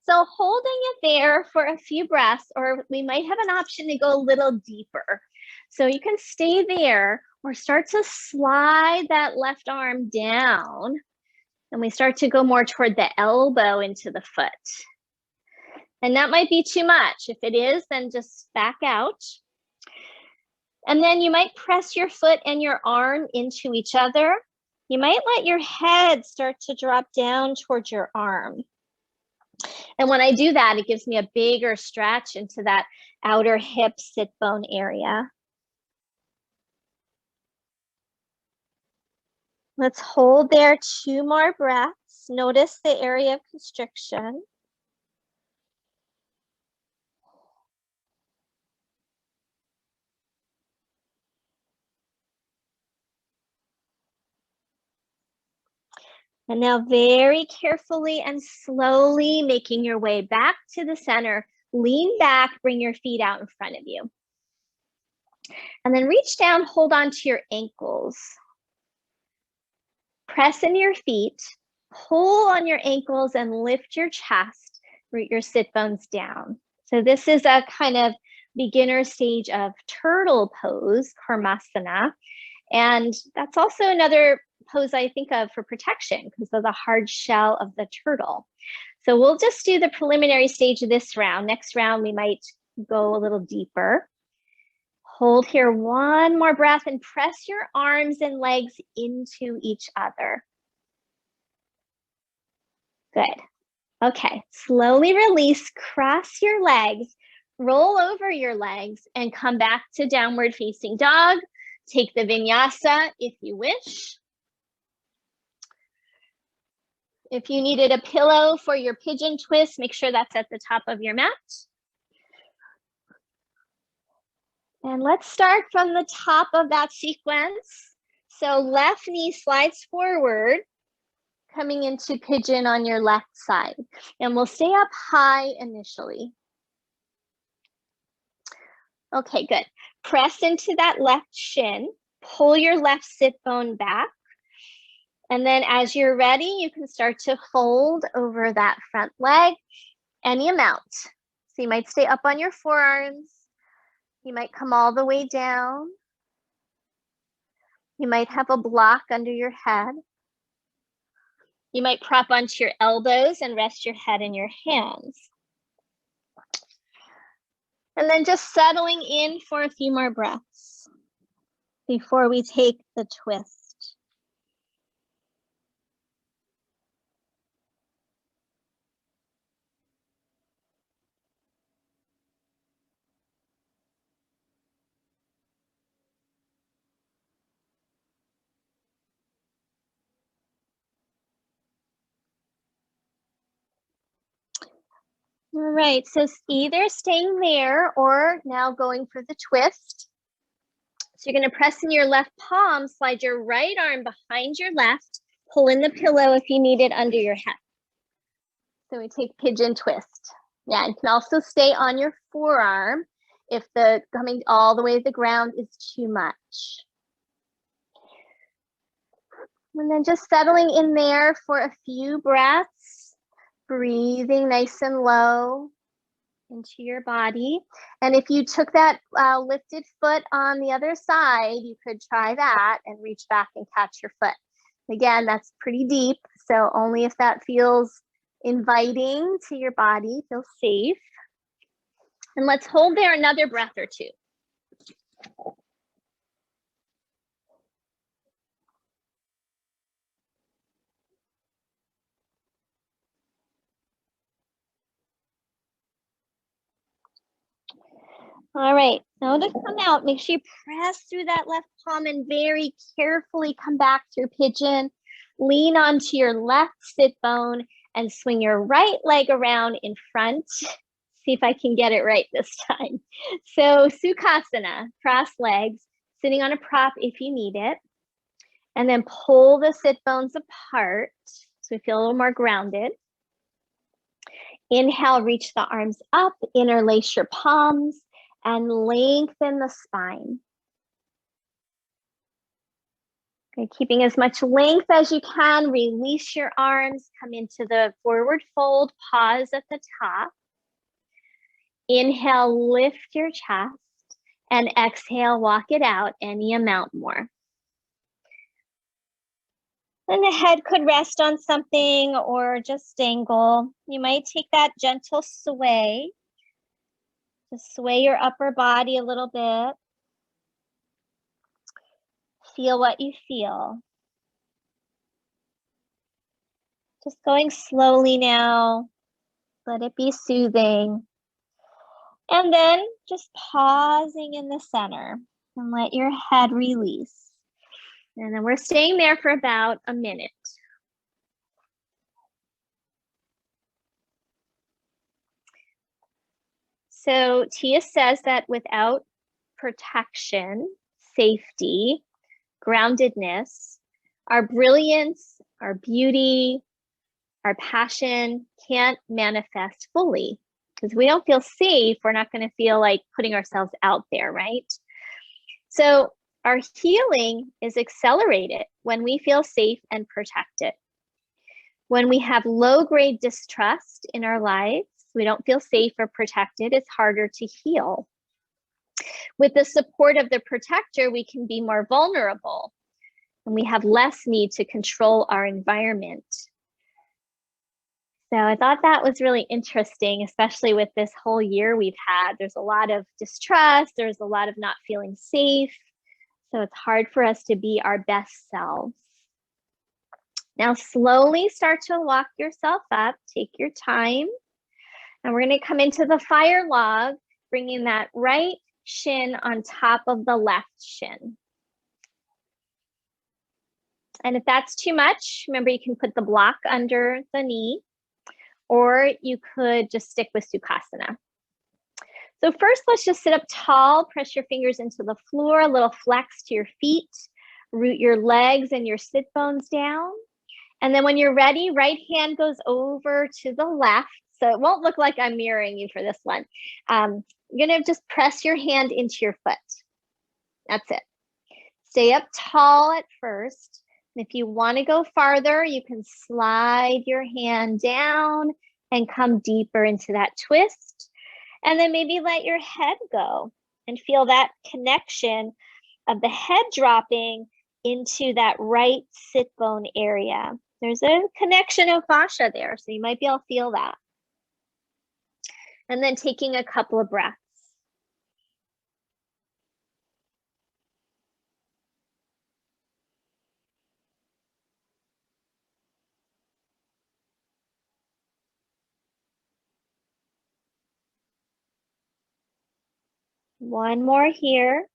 So holding it there for a few breaths, or we might have an option to go a little deeper. So you can stay there or start to slide that left arm down. And we start to go more toward the elbow into the foot. And that might be too much. If it is, then just back out. And then you might press your foot and your arm into each other. You might let your head start to drop down towards your arm. And when I do that, it gives me a bigger stretch into that outer hip sit bone area. Let's hold there 2 more breaths. Notice the area of constriction. And now very carefully and slowly making your way back to the center. Lean back, bring your feet out in front of you. And then reach down, hold on to your ankles. Press into your feet, pull on your ankles and lift your chest, root your sit bones down. So this is a kind of beginner stage of turtle pose, Karmasana. And that's also another pose I think of for protection because of the hard shell of the turtle. So we'll just do the preliminary stage of this round. Next round, we might go a little deeper. Hold here 1 more breath and press your arms and legs into each other. Good. Okay, slowly release, cross your legs, roll over your legs and come back to downward facing dog. Take the vinyasa if you wish. If you needed a pillow for your pigeon twist, make sure that's at the top of your mat. And let's start from the top of that sequence. So left knee slides forward, coming into pigeon on your left side. And we'll stay up high initially. Okay, good. Press into that left shin, pull your left sit bone back. And then as you're ready, you can start to fold over that front leg any amount. So you might stay up on your forearms. You might come all the way down. You might have a block under your head. You might prop onto your elbows and rest your head in your hands. And then just settling in for a few more breaths before we take the twist. All right, so either staying there or now going for the twist. So you're gonna press in your left palm, slide your right arm behind your left, pull in the pillow if you need it under your head. So we take pigeon twist. Yeah, you can also stay on your forearm if the coming all the way to the ground is too much. And then just settling in there for a few breaths, breathing nice and low into your body. And if you took that lifted foot on the other side, you could try that and reach back and catch your foot. Again, that's pretty deep, so only if that feels inviting to your body, feels safe. And let's hold there another breath or two. All right, now to come out, make sure you press through that left palm and very carefully come back through pigeon. Lean onto your left sit bone and swing your right leg around in front. See if I can get it right this time. So Sukhasana, cross legs, sitting on a prop if you need it. And then pull the sit bones apart so we feel a little more grounded. Inhale, reach the arms up, interlace your palms, and lengthen the spine. Okay, keeping as much length as you can, release your arms, come into the forward fold, pause at the top. Inhale, lift your chest, and exhale, walk it out any amount more. Then the head could rest on something or just dangle. You might take that gentle sway. Just sway your upper body a little bit. Feel what you feel. Just going slowly now. Let it be soothing. And then just pausing in the center and let your head release. And then we're staying there for about a minute. So Tia says that without protection, safety, groundedness, our brilliance, our beauty, our passion can't manifest fully. Because we don't feel safe, we're not going to feel like putting ourselves out there, right? So our healing is accelerated when we feel safe and protected. When we have low-grade distrust in our lives, we don't feel safe or protected, it's harder to heal. With the support of the protector, we can be more vulnerable and we have less need to control our environment. So I thought that was really interesting, especially with this whole year we've had. There's a lot of distrust, there's a lot of not feeling safe. So it's hard for us to be our best selves. Now slowly start to walk yourself up, take your time. And we're going to come into the fire log, bringing that right shin on top of the left shin. And if that's too much, remember you can put the block under the knee, or you could just stick with Sukhasana. So first, let's just sit up tall, press your fingers into the floor, a little flex to your feet, root your legs and your sit bones down. And then when you're ready, right hand goes over to the left. So it won't look like I'm mirroring you for this one. You're gonna just press your hand into your foot. That's it. Stay up tall at first. And if you wanna go farther, you can slide your hand down and come deeper into that twist. And then maybe let your head go and feel that connection of the head dropping into that right sit bone area. There's a connection of fascia there, so you might be able to feel that. And then taking a couple of breaths. One more here.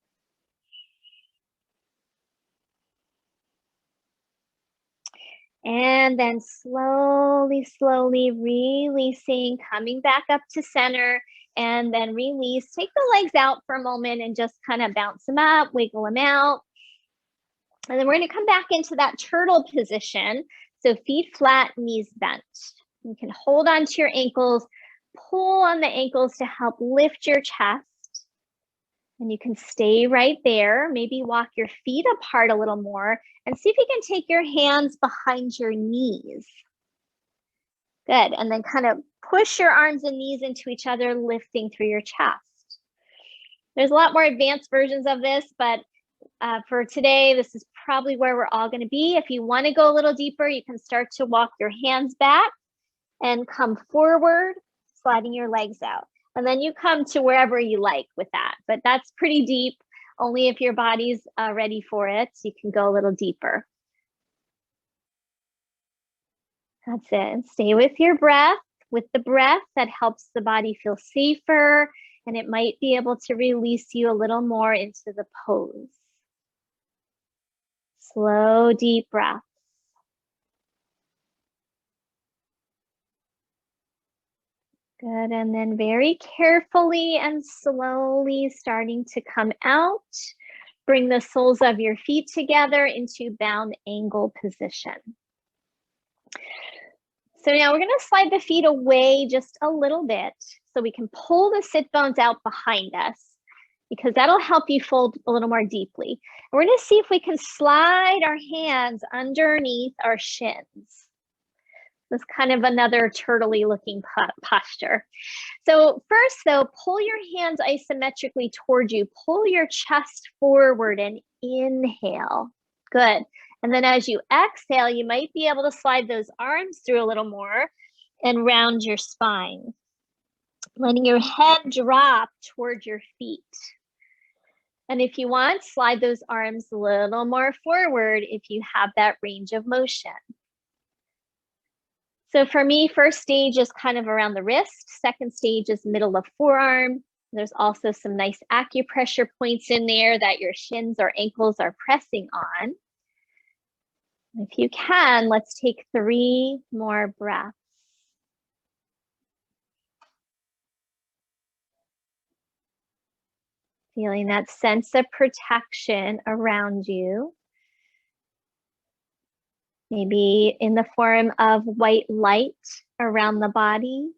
And then slowly, slowly releasing, coming back up to center, and then release. Take the legs out for a moment and just kind of bounce them up, wiggle them out. And then we're going to come back into that turtle position. So feet flat, knees bent. You can hold on to your ankles, pull on the ankles to help lift your chest. And you can stay right there. Maybe walk your feet apart a little more and see if you can take your hands behind your knees. Good. And then kind of push your arms and knees into each other, lifting through your chest. There's a lot more advanced versions of this, but for today, this is probably where we're all going to be. If you want to go a little deeper, you can start to walk your hands back and come forward, sliding your legs out. And then you come to wherever you like with that. But that's pretty deep. Only if your body's ready for it, you can go a little deeper. That's it. Stay with your breath. With the breath, that helps the body feel safer, and it might be able to release you a little more into the pose. Slow, deep breath. Good, and then very carefully and slowly starting to come out. Bring the soles of your feet together into bound angle position. So now we're going to slide the feet away just a little bit so we can pull the sit bones out behind us, because that'll help you fold a little more deeply. And we're going to see if we can slide our hands underneath our shins. This is kind of another turtley looking posture. So first though, pull your hands isometrically towards you. Pull your chest forward and inhale. Good. And then as you exhale, you might be able to slide those arms through a little more and round your spine. Letting your head drop towards your feet. And if you want, slide those arms a little more forward if you have that range of motion. So for me, first stage is kind of around the wrist. Second stage is middle of forearm. There's also some nice acupressure points in there that your shins or ankles are pressing on. If you can, let's take 3 more breaths. Feeling that sense of protection around you. Maybe in the form of white light around the body.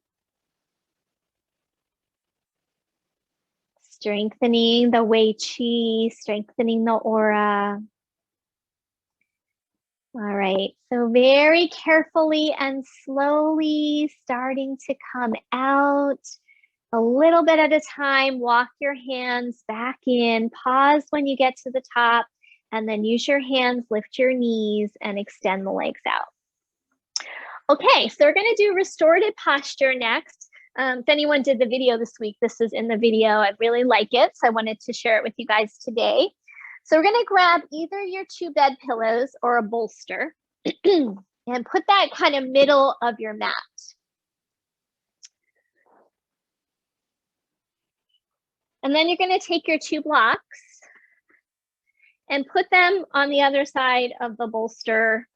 Strengthening the Wei Qi, strengthening the aura. All right, so very carefully and slowly starting to come out. A little bit at a time, walk your hands back in, pause when you get to the top, and then use your hands, lift your knees, and extend the legs out. Okay, so we're gonna do restorative posture next. If anyone did the video this week, this is in the video. I really like it, so I wanted to share it with you guys today. So we're gonna grab either your 2 bed pillows or a bolster and put that kind of middle of your mat. And then you're gonna take your 2 blocks and put them on the other side of the bolster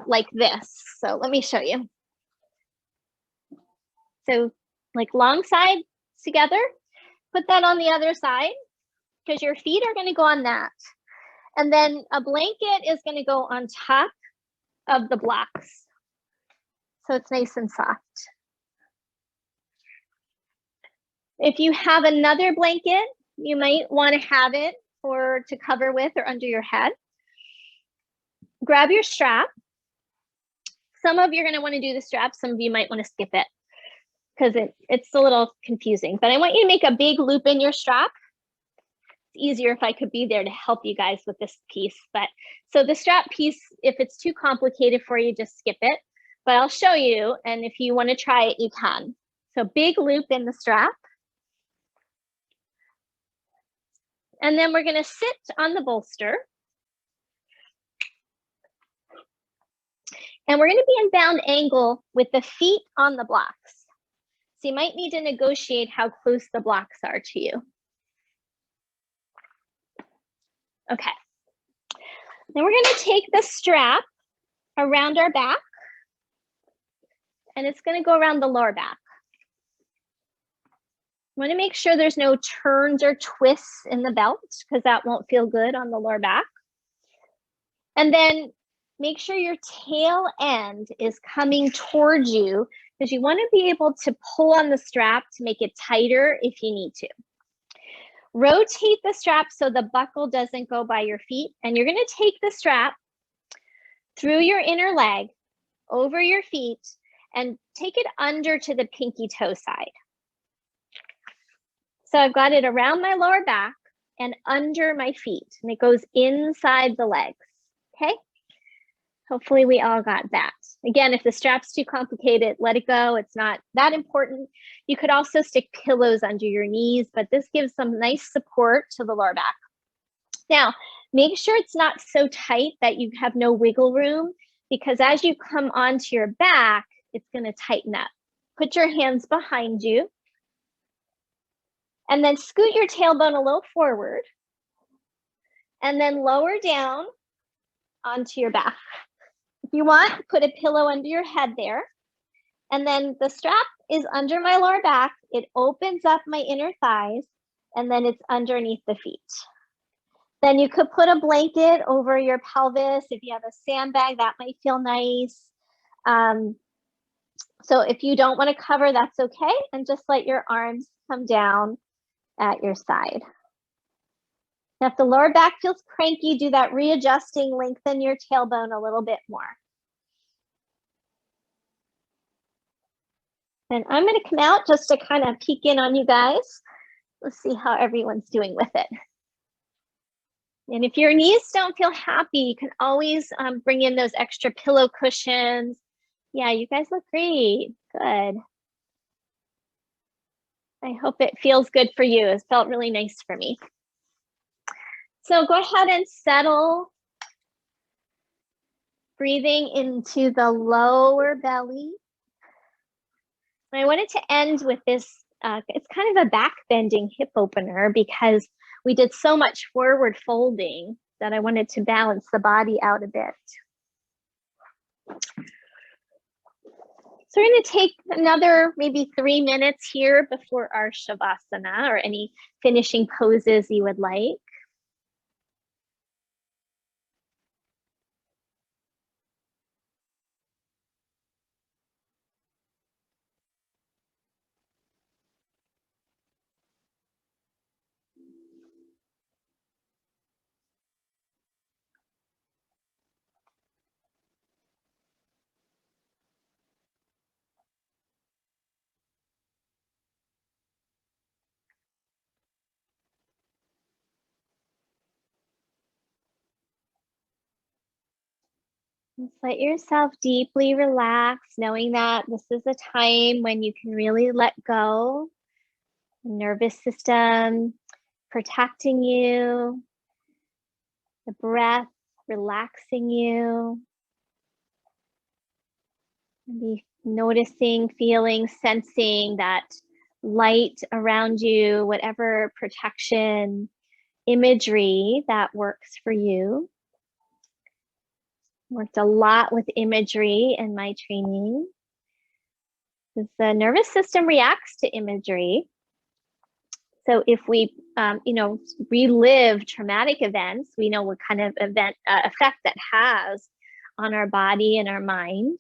like this. So let me show you. So like long sides together, put that on the other side because your feet are going to go on that. And then a blanket is going to go on top of the blocks. So it's nice and soft. If you have another blanket, you might want to have it to cover with or under your head. Grab your strap. Some of you are going to want to do the strap. Some of you might want to skip it because it's a little confusing. But I want you to make a big loop in your strap. It's easier if I could be there to help you guys with this piece. But so the strap piece, if it's too complicated for you, just skip it. But I'll show you. And if you want to try it, you can. So big loop in the strap. And then we're going to sit on the bolster. And we're going to be in bound angle with the feet on the blocks. So you might need to negotiate how close the blocks are to you. Okay. Then we're going to take the strap around our back. And it's going to go around the lower back. I want to make sure there's no turns or twists in the belt because that won't feel good on the lower back. And then make sure your tail end is coming towards you because you want to be able to pull on the strap to make it tighter if you need to. Rotate the strap so the buckle doesn't go by your feet. And you're going to take the strap through your inner leg, over your feet, and take it under to the pinky toe side. So I've got it around my lower back and under my feet, and it goes inside the legs, okay? Hopefully we all got that. Again, if the strap's too complicated, let it go. It's not that important. You could also stick pillows under your knees, but this gives some nice support to the lower back. Now, make sure it's not so tight that you have no wiggle room, because as you come onto your back, it's going to tighten up. Put your hands behind you. And then scoot your tailbone a little forward. And then lower down onto your back. If you want, put a pillow under your head there. And then the strap is under my lower back. It opens up my inner thighs. And then it's underneath the feet. Then you could put a blanket over your pelvis. If you have a sandbag, that might feel nice. So if you don't want to cover, that's okay. And just let your arms come down at your side. Now, if the lower back feels cranky, do that readjusting, lengthen your tailbone a little bit more. And I'm going to come out just to kind of peek in on you guys. Let's see how everyone's doing with it. And if your knees don't feel happy, you can always bring in those extra pillow cushions. Yeah, you guys look great. Good. I hope it feels good for you. It felt really nice for me. So go ahead and settle. Breathing into the lower belly. And I wanted to end with this, it's kind of a back bending hip opener because we did so much forward folding that I wanted to balance the body out a bit. So we're going to take another maybe 3 minutes here before our Shavasana or any finishing poses you would like. Just let yourself deeply relax, knowing that this is a time when you can really let go. Nervous system protecting you, the breath relaxing you. Maybe noticing, feeling, sensing that light around you, whatever protection imagery that works for you. Worked a lot with imagery in my training. The nervous system reacts to imagery. So if we, relive traumatic events, we know what kind of effect that has on our body and our mind.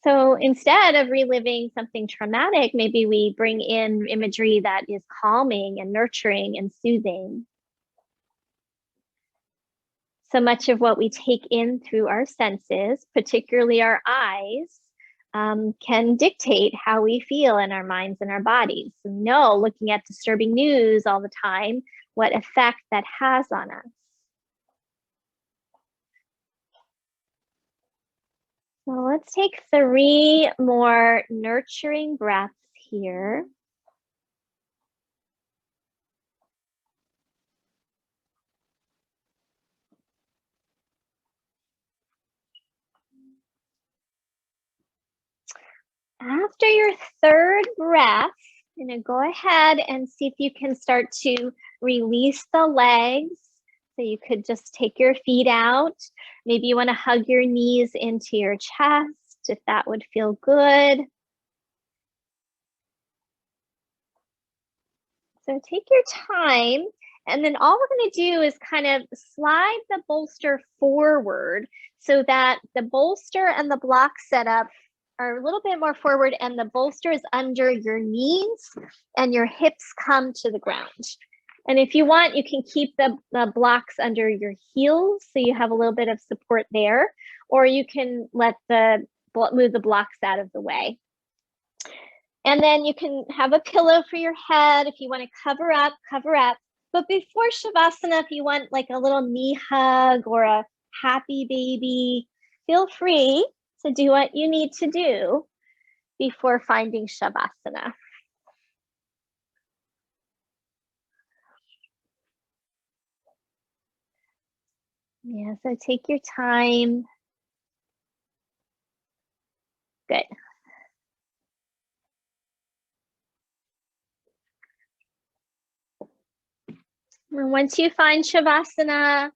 So instead of reliving something traumatic, maybe we bring in imagery that is calming and nurturing and soothing. So much of what we take in through our senses, particularly our eyes, can dictate how we feel in our minds and our bodies. So know, looking at disturbing news all the time, what effect that has on us. So let's take 3 more nurturing breaths here. After your 3rd breath, I'm going to go ahead and see if you can start to release the legs. So you could just take your feet out. Maybe you want to hug your knees into your chest, if that would feel good. So take your time. And then all we're going to do is kind of slide the bolster forward so that the bolster and the block setup are a little bit more forward, and the bolster is under your knees and your hips come to the ground. And if you want, you can keep the blocks under your heels so you have a little bit of support there, or you can move the blocks out of the way. And then you can have a pillow for your head. If you want to cover up, cover up. But before Shavasana, if you want like a little knee hug or a happy baby, feel free to do what you need to do before finding Shavasana. Yeah, so take your time. Good. And once you find Shavasana,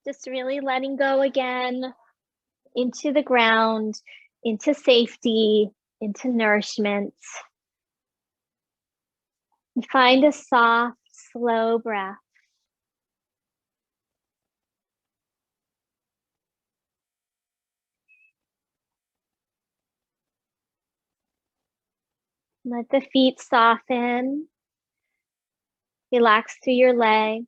just really letting go again into the ground, into safety, into nourishment. And find a soft, slow breath. Let the feet soften. Relax through your legs.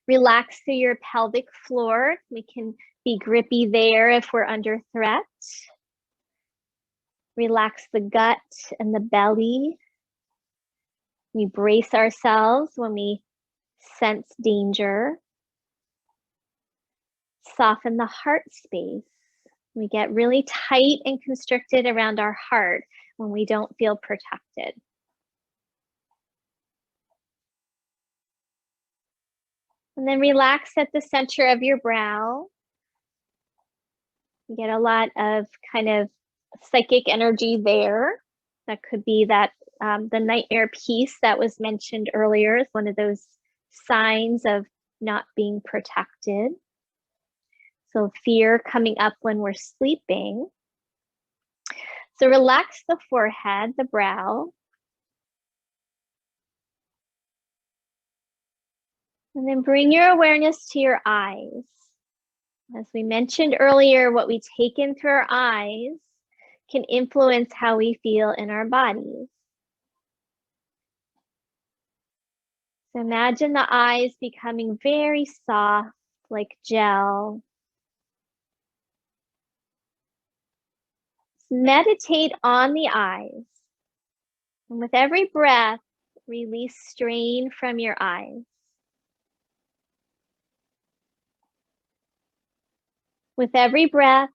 Relax through your pelvic floor. We can be grippy there if we're under threat. Relax the gut and the belly. We brace ourselves when we sense danger. Soften the heart space. We get really tight and constricted around our heart when we don't feel protected. And then relax at the center of your brow. You get a lot of kind of psychic energy there. That could be that the nightmare piece that was mentioned earlier is one of those signs of not being protected. So fear coming up when we're sleeping. So relax the forehead, the brow. And then bring your awareness to your eyes. As we mentioned earlier, what we take in through our eyes can influence how we feel in our bodies. So imagine the eyes becoming very soft, like gel. Meditate on the eyes. And with every breath, release strain from your eyes. With every breath,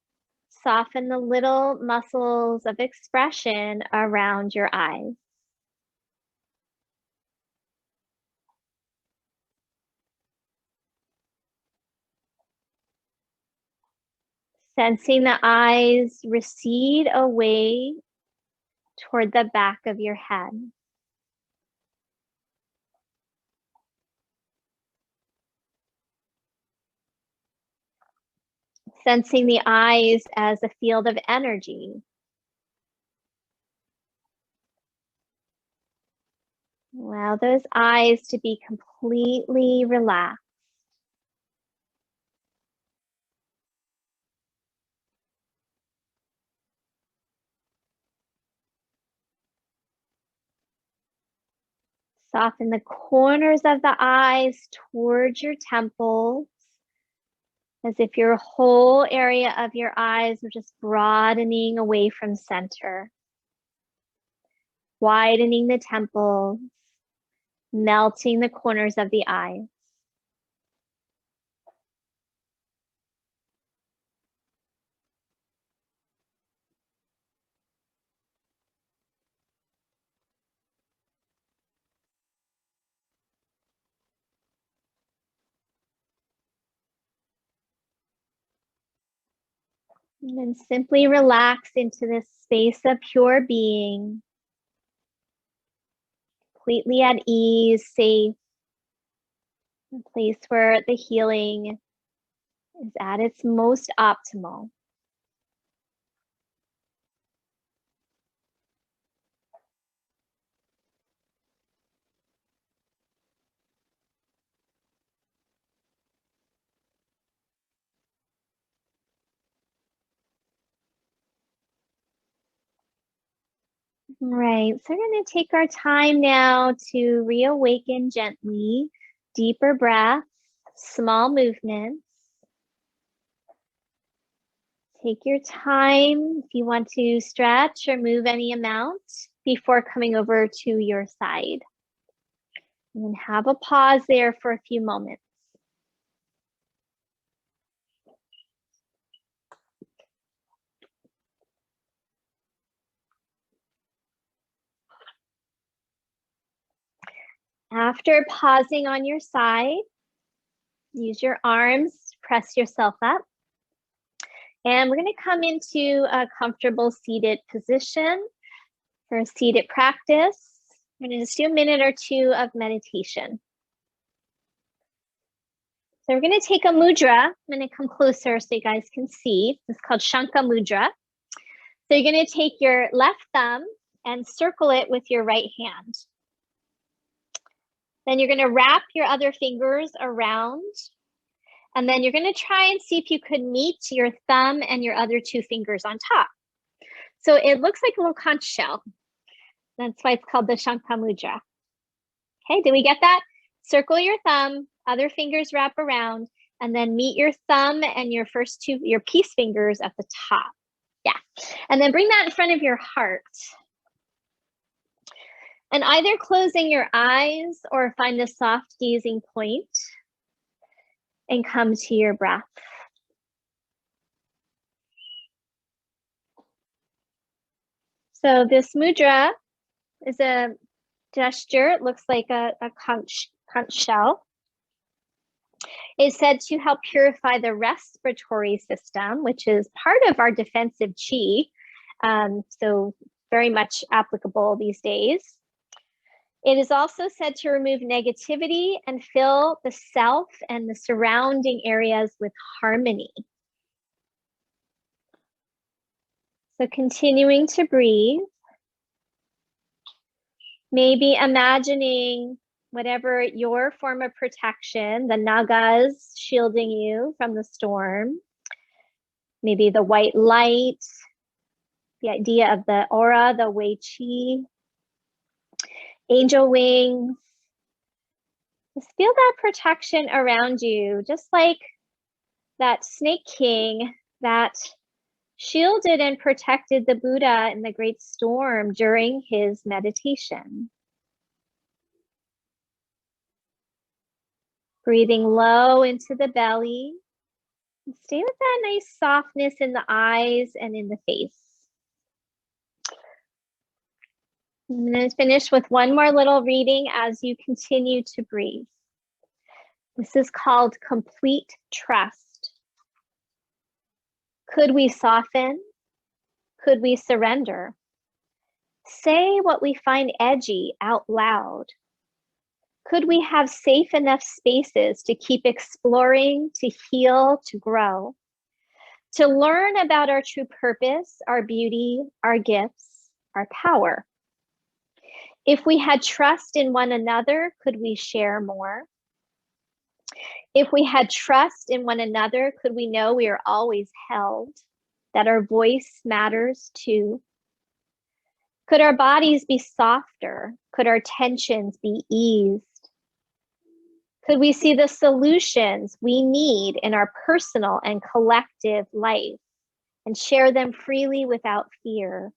soften the little muscles of expression around your eyes. Sensing the eyes recede away toward the back of your head. Sensing the eyes as a field of energy. Allow those eyes to be completely relaxed. Soften the corners of the eyes towards your temples, as if your whole area of your eyes are just broadening away from center. Widening the temples, melting the corners of the eyes. And then simply relax into this space of pure being, completely at ease, safe, a place where the healing is at its most optimal. All right, so we're going to take our time now to reawaken gently, deeper breaths, small movements. Take your time if you want to stretch or move any amount before coming over to your side. And then have a pause there for a few moments. After pausing on your side, use your arms, press yourself up. And we're going to come into a comfortable seated position for a seated practice. We're going to just do a minute or two of meditation. So we're going to take a mudra. I'm going to come closer so you guys can see. It's called Shankha Mudra. So you're going to take your left thumb and circle it with your right hand. Then you're going to wrap your other fingers around. And then you're going to try and see if you could meet your thumb and your other two fingers on top. So it looks like a little conch shell. That's why it's called the Shankha Mudra. Okay, did we get that? Circle your thumb, other fingers wrap around, and then meet your thumb and your first two, your peace fingers at the top. Yeah, and then bring that in front of your heart. And either closing your eyes or find a soft gazing point and come to your breath. So this mudra is a gesture. It looks like a conch shell. It's said to help purify the respiratory system, which is part of our defensive chi. So very much applicable these days. It is also said to remove negativity and fill the self and the surrounding areas with harmony. So continuing to breathe, maybe imagining whatever your form of protection, the nagas shielding you from the storm, maybe the white light, the idea of the aura, the Wei Qi, angel wings. Just feel that protection around you, just like that snake king that shielded and protected the Buddha in the great storm during his meditation. Breathing low into the belly. Stay with that nice softness in the eyes and in the face. I'm going to finish with one more little reading as you continue to breathe. This is called Complete Trust. Could we soften? Could we surrender? Say what we find edgy out loud. Could we have safe enough spaces to keep exploring, to heal, to grow? to learn about our true purpose, our beauty, our gifts, our power. If we had trust in one another, could we share more? If we had trust in one another, could we know we are always held, that our voice matters too? Could our bodies be softer? Could our tensions be eased? Could we see the solutions we need in our personal and collective life and share them freely without fear?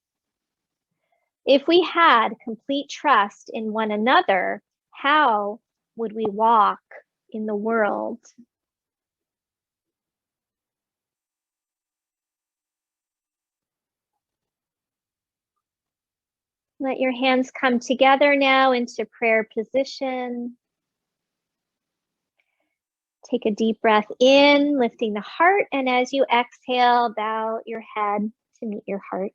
If we had complete trust in one another, how would we walk in the world? Let your hands come together now into prayer position. Take a deep breath in, lifting the heart, and as you exhale, bow your head to meet your heart.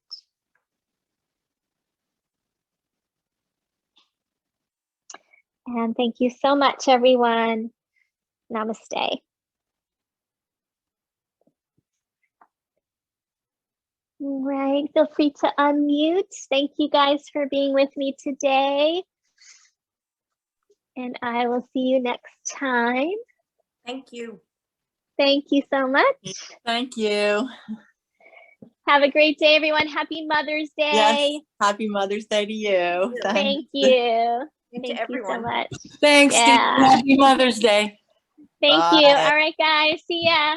And thank you so much, everyone. Namaste. All right, feel free to unmute. Thank you guys for being with me today. And I will see you next time. Thank you. Thank you so much. Thank you. Have a great day, everyone. Happy Mother's Day. Yes, happy Mother's Day to you. Thank you. Thank Thank to you so everyone. much. Thanks, Yeah. Steve. Happy Mother's Day. Thank Bye. you. All right, guys. See ya.